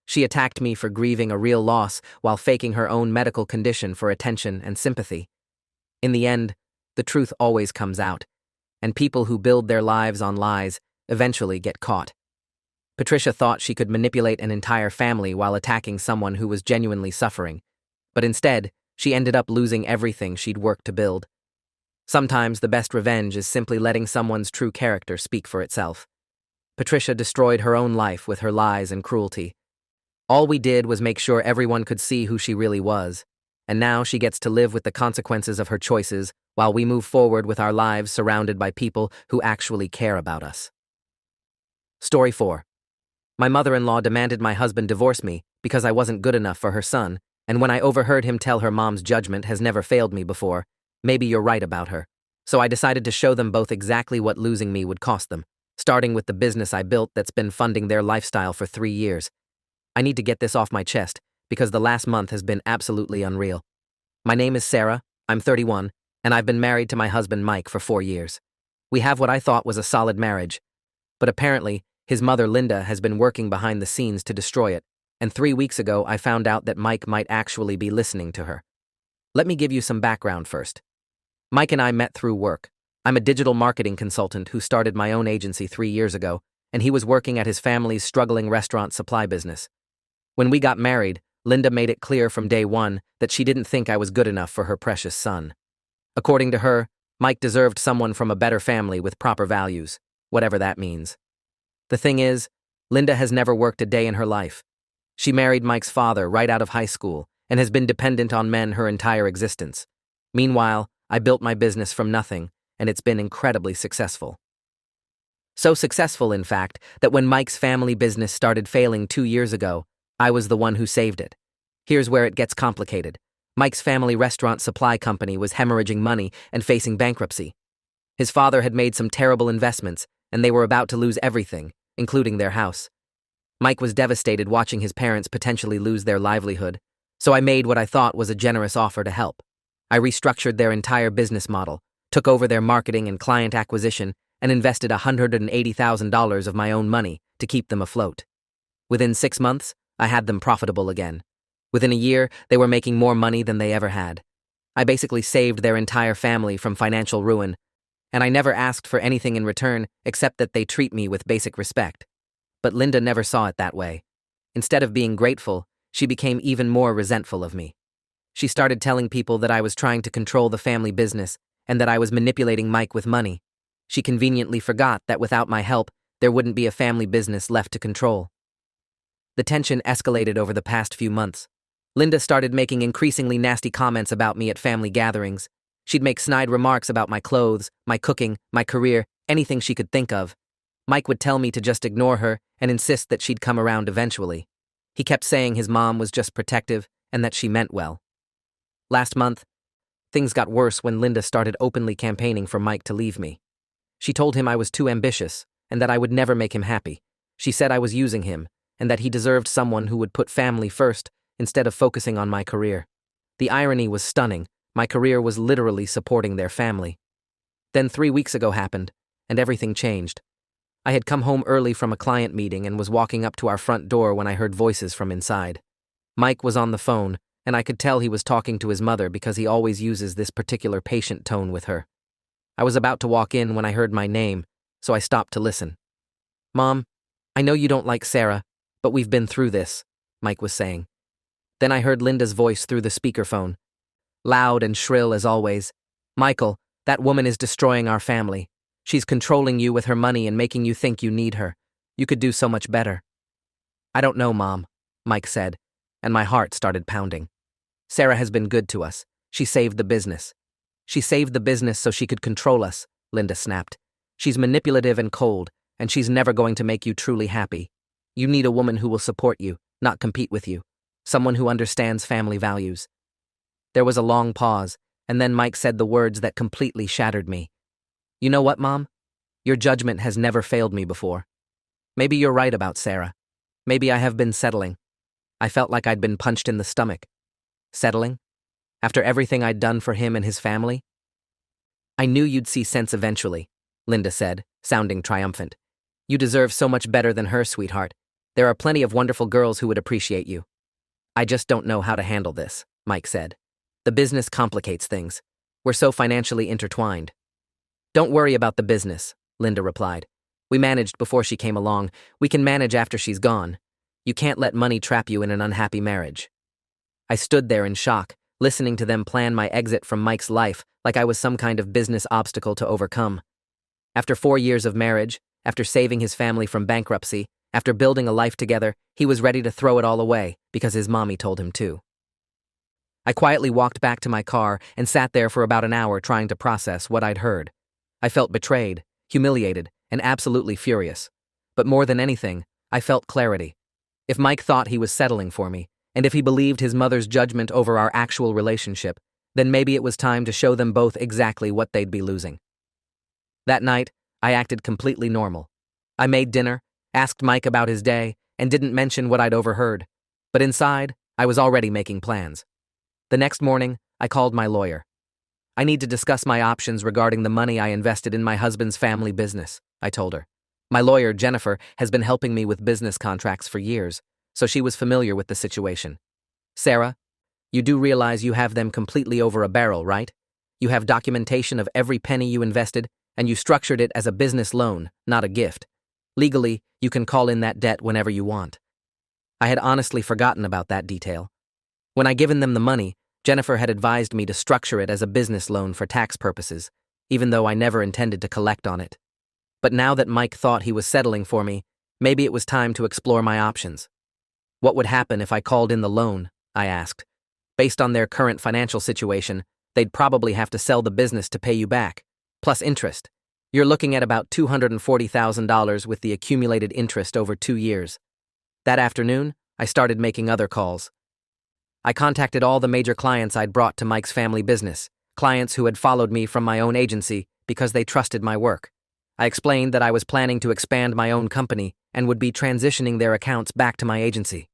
She attacked me for grieving a real loss while faking her own medical condition for attention and sympathy. In the end, the truth always comes out, and people who build their lives on lies eventually get caught. Patricia thought she could manipulate an entire family while attacking someone who was genuinely suffering, but instead, she ended up losing everything she'd worked to build. Sometimes the best revenge is simply letting someone's true character speak for itself. Patricia destroyed her own life with her lies and cruelty. All we did was make sure everyone could see who she really was, and now she gets to live with the consequences of her choices while we move forward with our lives surrounded by people who actually care about us. Story 4. My mother-in-law demanded my husband divorce me because I wasn't good enough for her son, and when I overheard him tell her mom's judgment has never failed me before, maybe you're right about her. So I decided to show them both exactly what losing me would cost them, starting with the business I built that's been funding their lifestyle for 3 years. I need to get this off my chest because the last month has been absolutely unreal. My name is Sarah, I'm 31, and I've been married to my husband Mike for 4 years. We have what I thought was a solid marriage, but apparently his mother Linda has been working behind the scenes to destroy it, And 3 weeks ago, I found out that Mike might actually be listening to her. Let me give you some background first. Mike and I met through work. I'm a digital marketing consultant who started my own agency 3 years ago, and he was working at his family's struggling restaurant supply business. When we got married, Linda made it clear from day one that she didn't think I was good enough for her precious son. According to her, Mike deserved someone from a better family with proper values, whatever that means. The thing is, Linda has never worked a day in her life. She married Mike's father right out of high school and has been dependent on men her entire existence. Meanwhile, I built my business from nothing, and it's been incredibly successful. So successful, in fact, that when Mike's family business started failing 2 years ago, I was the one who saved it. Here's where it gets complicated. Mike's family restaurant supply company was hemorrhaging money and facing bankruptcy. His father had made some terrible investments, and they were about to lose everything, including their house. Mike was devastated watching his parents potentially lose their livelihood, so I made what I thought was a generous offer to help. I restructured their entire business model, took over their marketing and client acquisition, and invested $180,000 of my own money to keep them afloat. Within 6 months, I had them profitable again. Within a year, they were making more money than they ever had. I basically saved their entire family from financial ruin, and I never asked for anything in return except that they treat me with basic respect. But Linda never saw it that way. Instead of being grateful, she became even more resentful of me. She started telling people that I was trying to control the family business and that I was manipulating Mike with money. She conveniently forgot that without my help, there wouldn't be a family business left to control. The tension escalated over the past few months. Linda started making increasingly nasty comments about me at family gatherings. She'd make snide remarks about my clothes, my cooking, my career, anything she could think of. Mike would tell me to just ignore her and insist that she'd come around eventually. He kept saying his mom was just protective and that she meant well. Last month, things got worse when Linda started openly campaigning for Mike to leave me. She told him I was too ambitious and that I would never make him happy. She said I was using him and that he deserved someone who would put family first instead of focusing on my career. The irony was stunning. My career was literally supporting their family. Then 3 weeks ago happened, and everything changed. I had come home early from a client meeting and was walking up to our front door when I heard voices from inside. Mike was on the phone, and I could tell he was talking to his mother because he always uses this particular patient tone with her. I was about to walk in when I heard my name, so I stopped to listen. "Mom, I know you don't like Sarah, but we've been through this," Mike was saying. Then I heard Linda's voice through the speakerphone. Loud and shrill as always. "Michael, that woman is destroying our family. She's controlling you with her money and making you think you need her. You could do so much better." "I don't know, Mom," Mike said, and my heart started pounding. "Sarah has been good to us. She saved the business." "She saved the business so she could control us," Linda snapped. "She's manipulative and cold, and she's never going to make you truly happy. You need a woman who will support you, not compete with you. Someone who understands family values." There was a long pause, and then Mike said the words that completely shattered me. "You know what, Mom? Your judgment has never failed me before. Maybe you're right about Sarah. Maybe I have been settling. I felt like I'd been punched in the stomach. Settling? After everything I'd done for him and his family?" "I knew you'd see sense eventually," Linda said, sounding triumphant. "You deserve so much better than her, sweetheart. There are plenty of wonderful girls who would appreciate you." "I just don't know how to handle this," Mike said. "The business complicates things. We're so financially intertwined." "Don't worry about the business," Linda replied. "We managed before she came along. We can manage after she's gone. You can't let money trap you in an unhappy marriage." I stood there in shock, listening to them plan my exit from Mike's life like I was some kind of business obstacle to overcome. After 4 years of marriage, after saving his family from bankruptcy, after building a life together, he was ready to throw it all away because his mommy told him to. I quietly walked back to my car and sat there for about an hour trying to process what I'd heard. I felt betrayed, humiliated, and absolutely furious. But more than anything, I felt clarity. If Mike thought he was settling for me, and if he believed his mother's judgment over our actual relationship, then maybe it was time to show them both exactly what they'd be losing. That night, I acted completely normal. I made dinner, asked Mike about his day, and didn't mention what I'd overheard. But inside, I was already making plans. The next morning, I called my lawyer. "I need to discuss my options regarding the money I invested in my husband's family business," I told her. "My lawyer, Jennifer, has been helping me with business contracts for years. so she was familiar with the situation. Sarah, you do realize you have them completely over a barrel, right? You have documentation of every penny you invested, and you structured it as a business loan, not a gift. Legally, you can call in that debt whenever you want. I had honestly forgotten about that detail. When I given them the money, Jennifer had advised me to structure it as a business loan for tax purposes, even though I never intended to collect on it. But now that Mike thought he was settling for me, maybe it was time to explore my options. What would happen if I called in the loan? I asked. Based on their current financial situation, they'd probably have to sell the business to pay you back, plus interest. You're looking at about $240,000 with the accumulated interest over 2 years. That afternoon, I started making other calls. I contacted all the major clients I'd brought to Mike's family business, clients who had followed me from my own agency because they trusted my work. I explained that I was planning to expand my own company and would be transitioning their accounts back to my agency.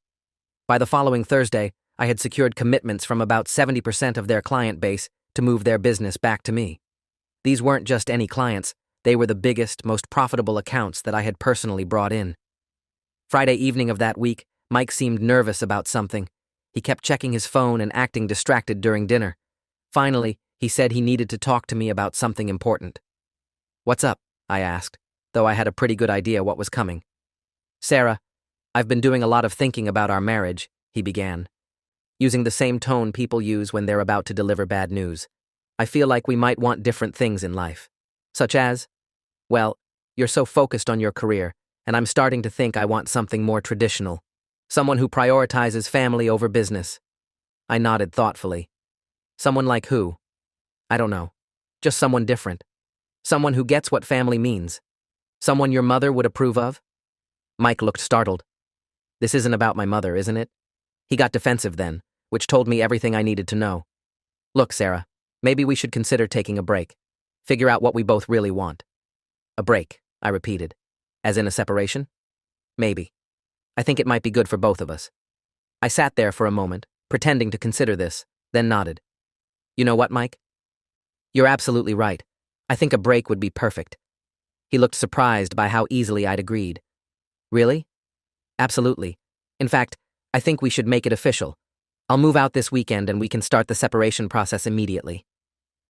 By the following Thursday, I had secured commitments from about 70% of their client base to move their business back to me. These weren't just any clients, they were the biggest, most profitable accounts that I had personally brought in. Friday evening of that week, Mike seemed nervous about something. He kept checking his phone and acting distracted during dinner. Finally, he said he needed to talk to me about something important. "What's up?" I asked, though I had a pretty good idea what was coming. "Sarah, I've been doing a lot of thinking about our marriage," he began, using the same tone people use when they're about to deliver bad news. "I feel like we might want different things in life. Such as, well, you're so focused on your career, and I'm starting to think I want something more traditional. Someone who prioritizes family over business." I nodded thoughtfully. "Someone like who?" "I don't know. Just someone different. Someone who gets what family means. Someone your mother would approve of?" Mike looked startled. "This isn't about my mother, isn't it?" He got defensive then, which told me everything I needed to know. "Look, Sarah, maybe we should consider taking a break. Figure out what we both really want." "A break," I repeated. "As in a separation?" "Maybe. I think it might be good for both of us." I sat there for a moment, pretending to consider this, then nodded. "You know what, Mike? You're absolutely right. I think a break would be perfect." He looked surprised by how easily I'd agreed. "Really?" "Absolutely. In fact, I think we should make it official. I'll move out this weekend and we can start the separation process immediately."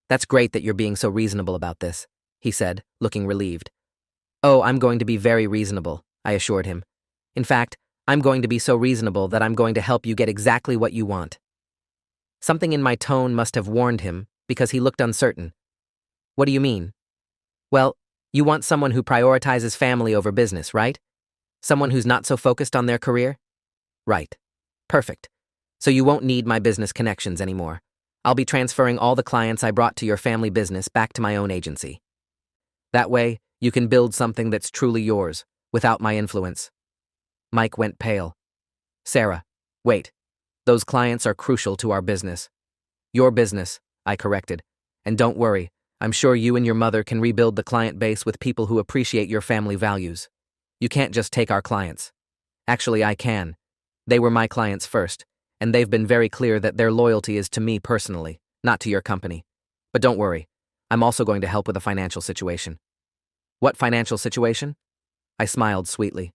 "That's great that you're being so reasonable about this," he said, looking relieved. "Oh, I'm going to be very reasonable," I assured him. "In fact, I'm going to be so reasonable that I'm going to help you get exactly what you want." Something in my tone must have warned him, because he looked uncertain. "What do you mean?" "Well, you want someone who prioritizes family over business, right? Someone who's not so focused on their career?" "Right. Perfect. So you won't need my business connections anymore. I'll be transferring all the clients I brought to your family business back to my own agency. That way, you can build something that's truly yours, without my influence." Mike went pale. "Sarah, wait. Those clients are crucial to our business." "Your business," I corrected. "And don't worry, I'm sure you and your mother can rebuild the client base with people who appreciate your family values. You can't just take our clients." "Actually, I can. They were my clients first, and they've been very clear that their loyalty is to me personally, not to your company. But don't worry, I'm also going to help with a financial situation." "What financial situation?" I smiled sweetly.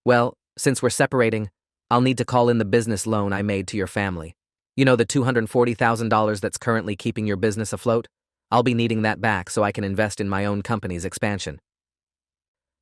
"Well, since we're separating, I'll need to call in the business loan I made to your family. You know, the $240,000 that's currently keeping your business afloat? I'll be needing that back so I can invest in my own company's expansion."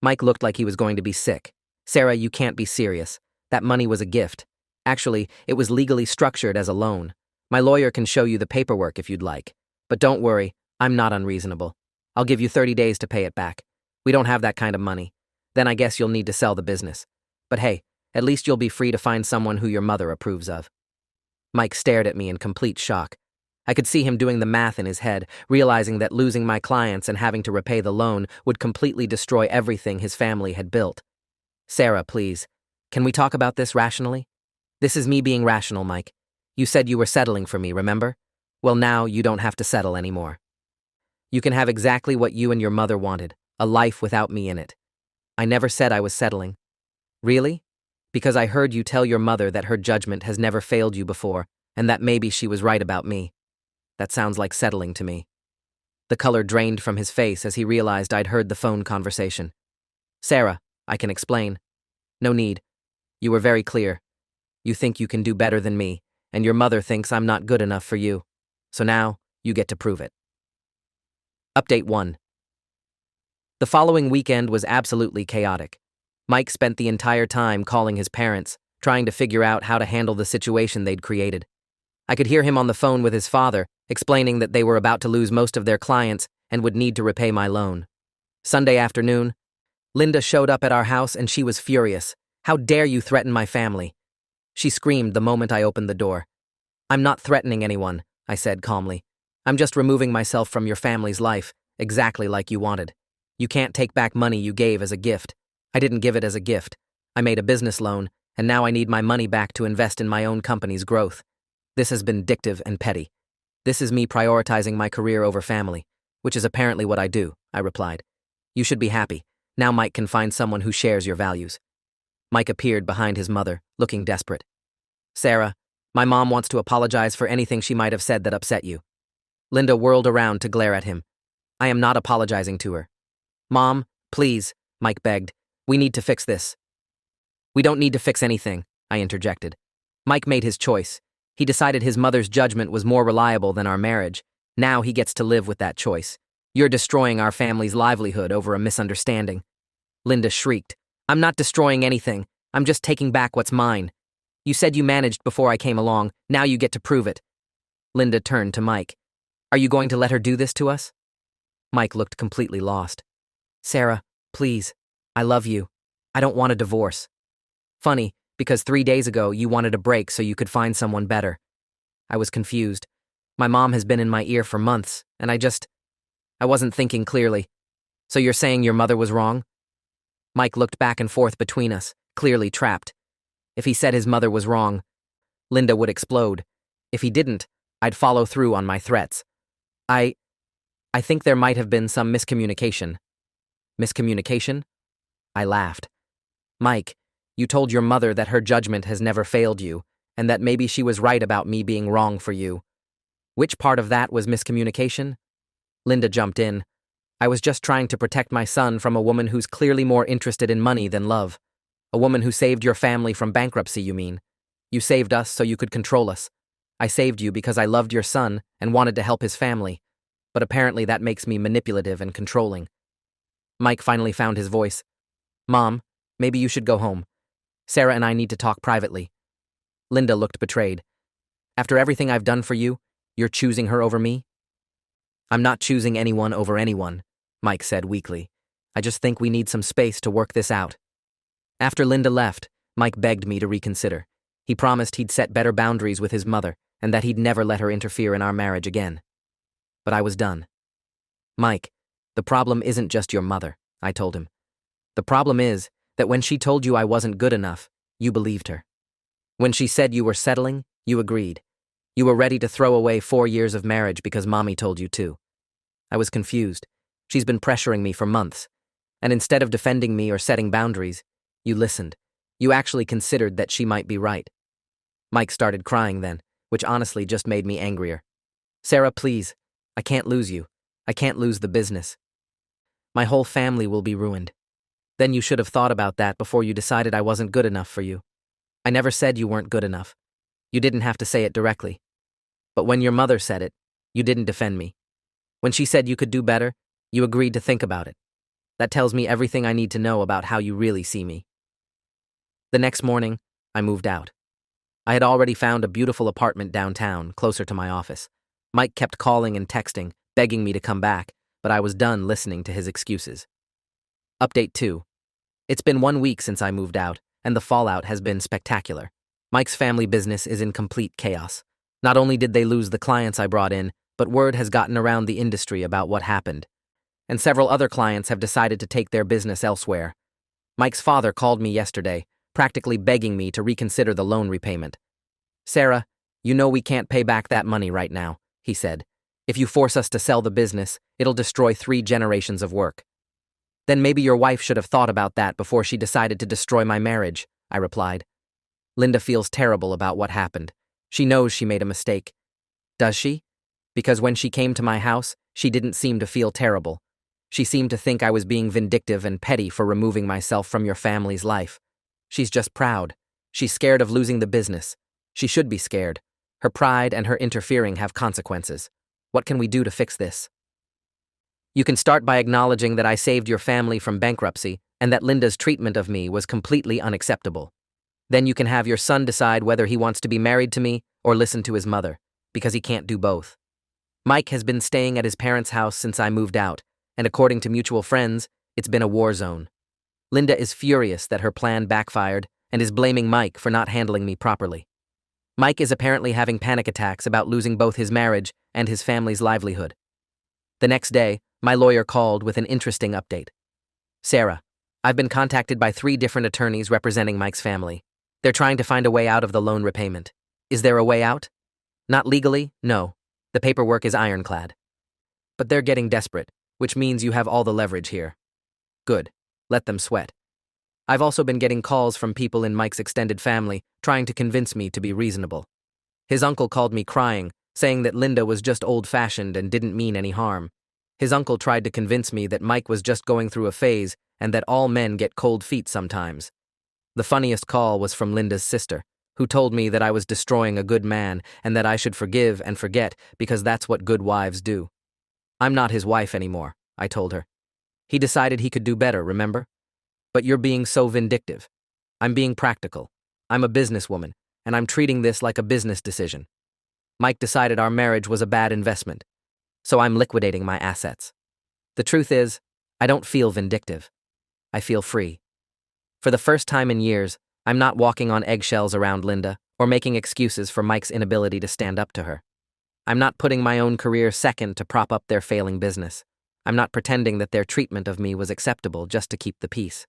Mike looked like he was going to be sick. "Sarah, you can't be serious. That money was a gift. Actually, it was legally structured as a loan. My lawyer can show you the paperwork if you'd like. But don't worry, I'm not unreasonable. I'll give you 30 days to pay it back. We don't have that kind of money. Then I guess you'll need to sell the business. But hey, at least you'll be free to find someone who your mother approves of." Mike stared at me in complete shock. I could see him doing the math in his head, realizing that losing my clients and having to repay the loan would completely destroy everything his family had built. "Sarah, please. Can we talk about this rationally? This is me being rational, Mike. You said you were settling for me, remember? Well, now you don't have to settle anymore. You can have exactly what you and your mother wanted, a life without me in it." "I never said I was settling." "Really? Because I heard you tell your mother that her judgment has never failed you before, and that maybe she was right about me. That sounds like settling to me." The color drained from his face as he realized I'd heard the phone conversation. "Sarah, I can explain." "No need. You were very clear. You think you can do better than me, and your mother thinks I'm not good enough for you. So now, you get to prove it. Update 1. The following weekend was absolutely chaotic. Mike spent the entire time calling his parents, trying to figure out how to handle the situation they'd created. I could hear him on the phone with his father, explaining that they were about to lose most of their clients and would need to repay my loan. Sunday afternoon, Linda showed up at our house and she was furious. "How dare you threaten my family?" She screamed the moment I opened the door. "I'm not threatening anyone," I said calmly. "I'm just removing myself from your family's life, exactly like you wanted. You can't take back money you gave as a gift. I didn't give it as a gift. I made a business loan, and now I need my money back to invest in my own company's growth. This has been vindictive and petty. This is me prioritizing my career over family, which is apparently what I do," I replied. "You should be happy. Now Mike can find someone who shares your values." Mike appeared behind his mother, looking desperate. "Sarah, my mom wants to apologize for anything she might have said that upset you." Linda whirled around to glare at him. "I am not apologizing to her." "Mom, please," Mike begged. "We need to fix this." "We don't need to fix anything," I interjected. Mike made his choice. He decided his mother's judgment was more reliable than our marriage. Now he gets to live with that choice. "You're destroying our family's livelihood over a misunderstanding." Linda shrieked. "I'm not destroying anything. I'm just taking back what's mine. You said you managed before I came along. Now you get to prove it." Linda turned to Mike. "Are you going to let her do this to us?" Mike looked completely lost. "Sarah, please. I love you. I don't want a divorce." "Funny, because 3 days ago you wanted a break so you could find someone better." I was confused. My mom has been in my ear for months, and I wasn't thinking clearly. "So you're saying your mother was wrong?" Mike looked back and forth between us, clearly trapped. If he said his mother was wrong, Linda would explode. If he didn't, I'd follow through on my threats. I think there might have been some miscommunication." "Miscommunication?" I laughed. "Mike, you told your mother that her judgment has never failed you, and that maybe she was right about me being wrong for you. Which part of that was miscommunication?" Linda jumped in. "I was just trying to protect my son from a woman who's clearly more interested in money than love. A woman who saved your family from bankruptcy, you mean? You saved us so you could control us. I saved you because I loved your son and wanted to help his family. But apparently that makes me manipulative and controlling." Mike finally found his voice. "Mom, maybe you should go home. Sarah and I need to talk privately." Linda looked betrayed. "After everything I've done for you, you're choosing her over me?" "I'm not choosing anyone over anyone," Mike said weakly. "I just think we need some space to work this out." After Linda left, Mike begged me to reconsider. He promised he'd set better boundaries with his mother and that he'd never let her interfere in our marriage again. But I was done. "Mike, the problem isn't just your mother," I told him. "The problem is that when she told you I wasn't good enough, you believed her. When she said you were settling, you agreed. You were ready to throw away 4 years of marriage because Mommy told you to." I was confused. She's been pressuring me for months. And instead of defending me or setting boundaries, you listened. You actually considered that she might be right. Mike started crying then, which honestly just made me angrier. "Sarah, please. I can't lose you. I can't lose the business. My whole family will be ruined. Then you should have thought about that before you decided I wasn't good enough for you. I never said you weren't good enough. You didn't have to say it directly. But when your mother said it, you didn't defend me. When she said you could do better, you agreed to think about it. That tells me everything I need to know about how you really see me." The next morning, I moved out. I had already found a beautiful apartment downtown, closer to my office. Mike kept calling and texting, begging me to come back, but I was done listening to his excuses. Update 2. It's been 1 week since I moved out, and the fallout has been spectacular. Mike's family business is in complete chaos. Not only did they lose the clients I brought in, but word has gotten around the industry about what happened. And several other clients have decided to take their business elsewhere. Mike's father called me yesterday, practically begging me to reconsider the loan repayment. "Sarah, you know we can't pay back that money right now," he said. "If you force us to sell the business, it'll destroy 3 generations of work." "Then maybe your wife should have thought about that before she decided to destroy my marriage," I replied. Linda feels terrible about what happened. She knows she made a mistake. Does she? Because when she came to my house, she didn't seem to feel terrible. She seemed to think I was being vindictive and petty for removing myself from your family's life. She's just proud. She's scared of losing the business. She should be scared. Her pride and her interfering have consequences. What can we do to fix this? You can start by acknowledging that I saved your family from bankruptcy and that Linda's treatment of me was completely unacceptable. Then you can have your son decide whether he wants to be married to me or listen to his mother, because he can't do both. Mike has been staying at his parents' house since I moved out, and according to mutual friends, it's been a war zone. Linda is furious that her plan backfired and is blaming Mike for not handling me properly. Mike is apparently having panic attacks about losing both his marriage and his family's livelihood. The next day, my lawyer called with an interesting update. Sarah, I've been contacted by 3 different attorneys representing Mike's family. They're trying to find a way out of the loan repayment. Is there a way out? Not legally, no. The paperwork is ironclad. But they're getting desperate, which means you have all the leverage here. Good. Let them sweat. I've also been getting calls from people in Mike's extended family trying to convince me to be reasonable. His uncle called me crying, saying that Linda was just old-fashioned and didn't mean any harm. His uncle tried to convince me that Mike was just going through a phase and that all men get cold feet sometimes. The funniest call was from Linda's sister, who told me that I was destroying a good man and that I should forgive and forget because that's what good wives do. I'm not his wife anymore, I told her. He decided he could do better, remember? But you're being so vindictive. I'm being practical. I'm a businesswoman, and I'm treating this like a business decision. Mike decided our marriage was a bad investment, so I'm liquidating my assets. The truth is, I don't feel vindictive. I feel free. For the first time in years, I'm not walking on eggshells around Linda or making excuses for Mike's inability to stand up to her. I'm not putting my own career second to prop up their failing business. I'm not pretending that their treatment of me was acceptable just to keep the peace.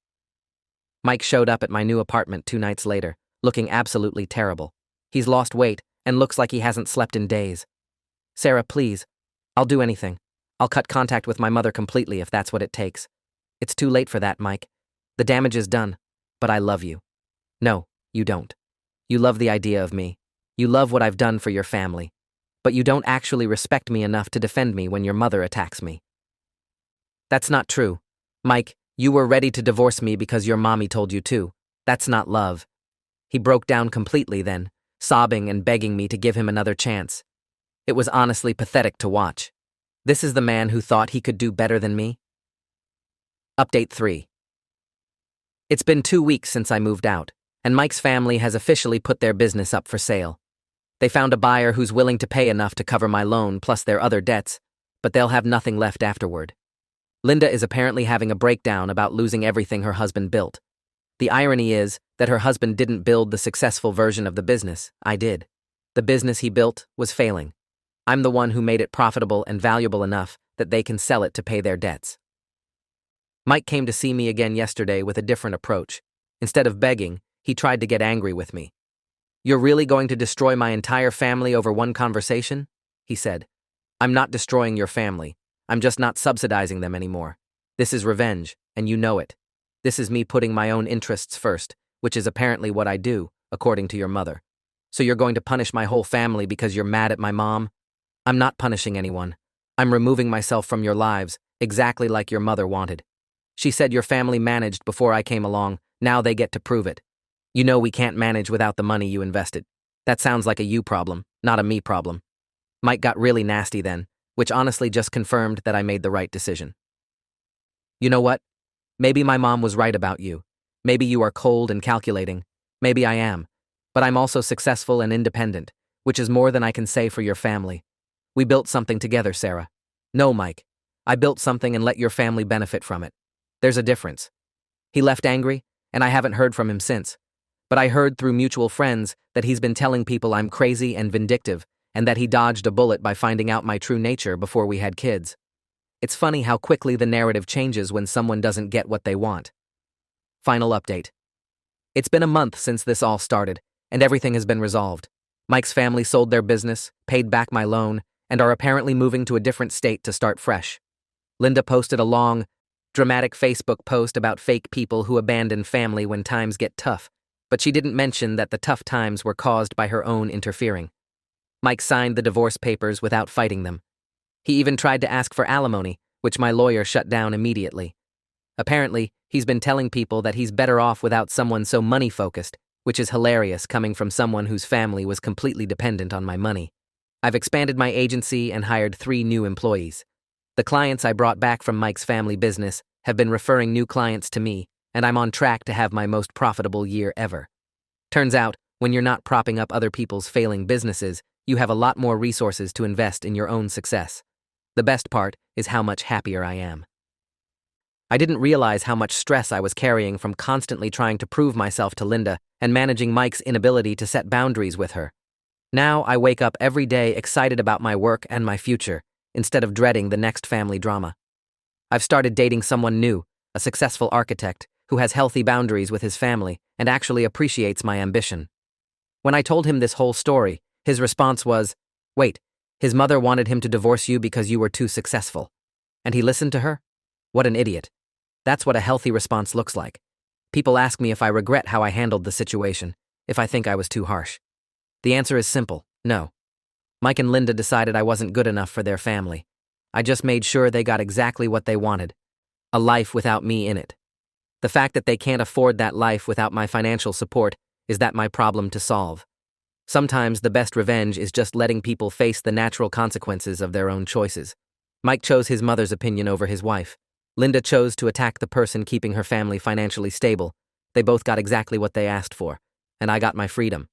Mike showed up at my new apartment 2 nights later, looking absolutely terrible. He's lost weight and looks like he hasn't slept in days. Sarah, please. I'll do anything. I'll cut contact with my mother completely if that's what it takes. It's too late for that, Mike. The damage is done, but I love you. No, you don't. You love the idea of me. You love what I've done for your family. But you don't actually respect me enough to defend me when your mother attacks me. That's not true. Mike, you were ready to divorce me because your mommy told you to. That's not love. He broke down completely then, sobbing and begging me to give him another chance. It was honestly pathetic to watch. This is the man who thought he could do better than me? Update 3. It's been 2 weeks since I moved out, and Mike's family has officially put their business up for sale. They found a buyer who's willing to pay enough to cover my loan plus their other debts, but they'll have nothing left afterward. Linda is apparently having a breakdown about losing everything her husband built. The irony is that her husband didn't build the successful version of the business, I did. The business he built was failing. I'm the one who made it profitable and valuable enough that they can sell it to pay their debts. Mike came to see me again yesterday with a different approach. Instead of begging, he tried to get angry with me. You're really going to destroy my entire family over one conversation? He said. I'm not destroying your family. I'm just not subsidizing them anymore. This is revenge, and you know it. This is me putting my own interests first, which is apparently what I do, according to your mother. So you're going to punish my whole family because you're mad at my mom? I'm not punishing anyone. I'm removing myself from your lives, exactly like your mother wanted. She said your family managed before I came along, now they get to prove it. You know we can't manage without the money you invested. That sounds like a you problem, not a me problem. Mike got really nasty then, which honestly just confirmed that I made the right decision. You know what? Maybe my mom was right about you. Maybe you are cold and calculating. Maybe I am. But I'm also successful and independent, which is more than I can say for your family. We built something together, Sarah. No, Mike. I built something and let your family benefit from it. There's a difference. He left angry, and I haven't heard from him since. But I heard through mutual friends that he's been telling people I'm crazy and vindictive, and that he dodged a bullet by finding out my true nature before we had kids. It's funny how quickly the narrative changes when someone doesn't get what they want. Final update. It's been a month since this all started, and everything has been resolved. Mike's family sold their business, paid back my loan, and are apparently moving to a different state to start fresh. Linda posted a long, dramatic Facebook post about fake people who abandon family when times get tough, but she didn't mention that the tough times were caused by her own interfering. Mike signed the divorce papers without fighting them. He even tried to ask for alimony, which my lawyer shut down immediately. Apparently, he's been telling people that he's better off without someone so money-focused, which is hilarious coming from someone whose family was completely dependent on my money. I've expanded my agency and hired 3 new employees. The clients I brought back from Mike's family business have been referring new clients to me, and I'm on track to have my most profitable year ever. Turns out, when you're not propping up other people's failing businesses, you have a lot more resources to invest in your own success. The best part is how much happier I am. I didn't realize how much stress I was carrying from constantly trying to prove myself to Linda and managing Mike's inability to set boundaries with her. Now I wake up every day excited about my work and my future, instead of dreading the next family drama. I've started dating someone new, a successful architect, who has healthy boundaries with his family and actually appreciates my ambition. When I told him this whole story, his response was, "Wait, his mother wanted him to divorce you because you were too successful. And he listened to her? What an idiot." That's what a healthy response looks like. People ask me if I regret how I handled the situation, if I think I was too harsh. The answer is simple, no. Mike and Linda decided I wasn't good enough for their family. I just made sure they got exactly what they wanted, a life without me in it. The fact that they can't afford that life without my financial support is that my problem to solve. Sometimes the best revenge is just letting people face the natural consequences of their own choices. Mike chose his mother's opinion over his wife. Linda chose to attack the person keeping her family financially stable. They both got exactly what they asked for, and I got my freedom.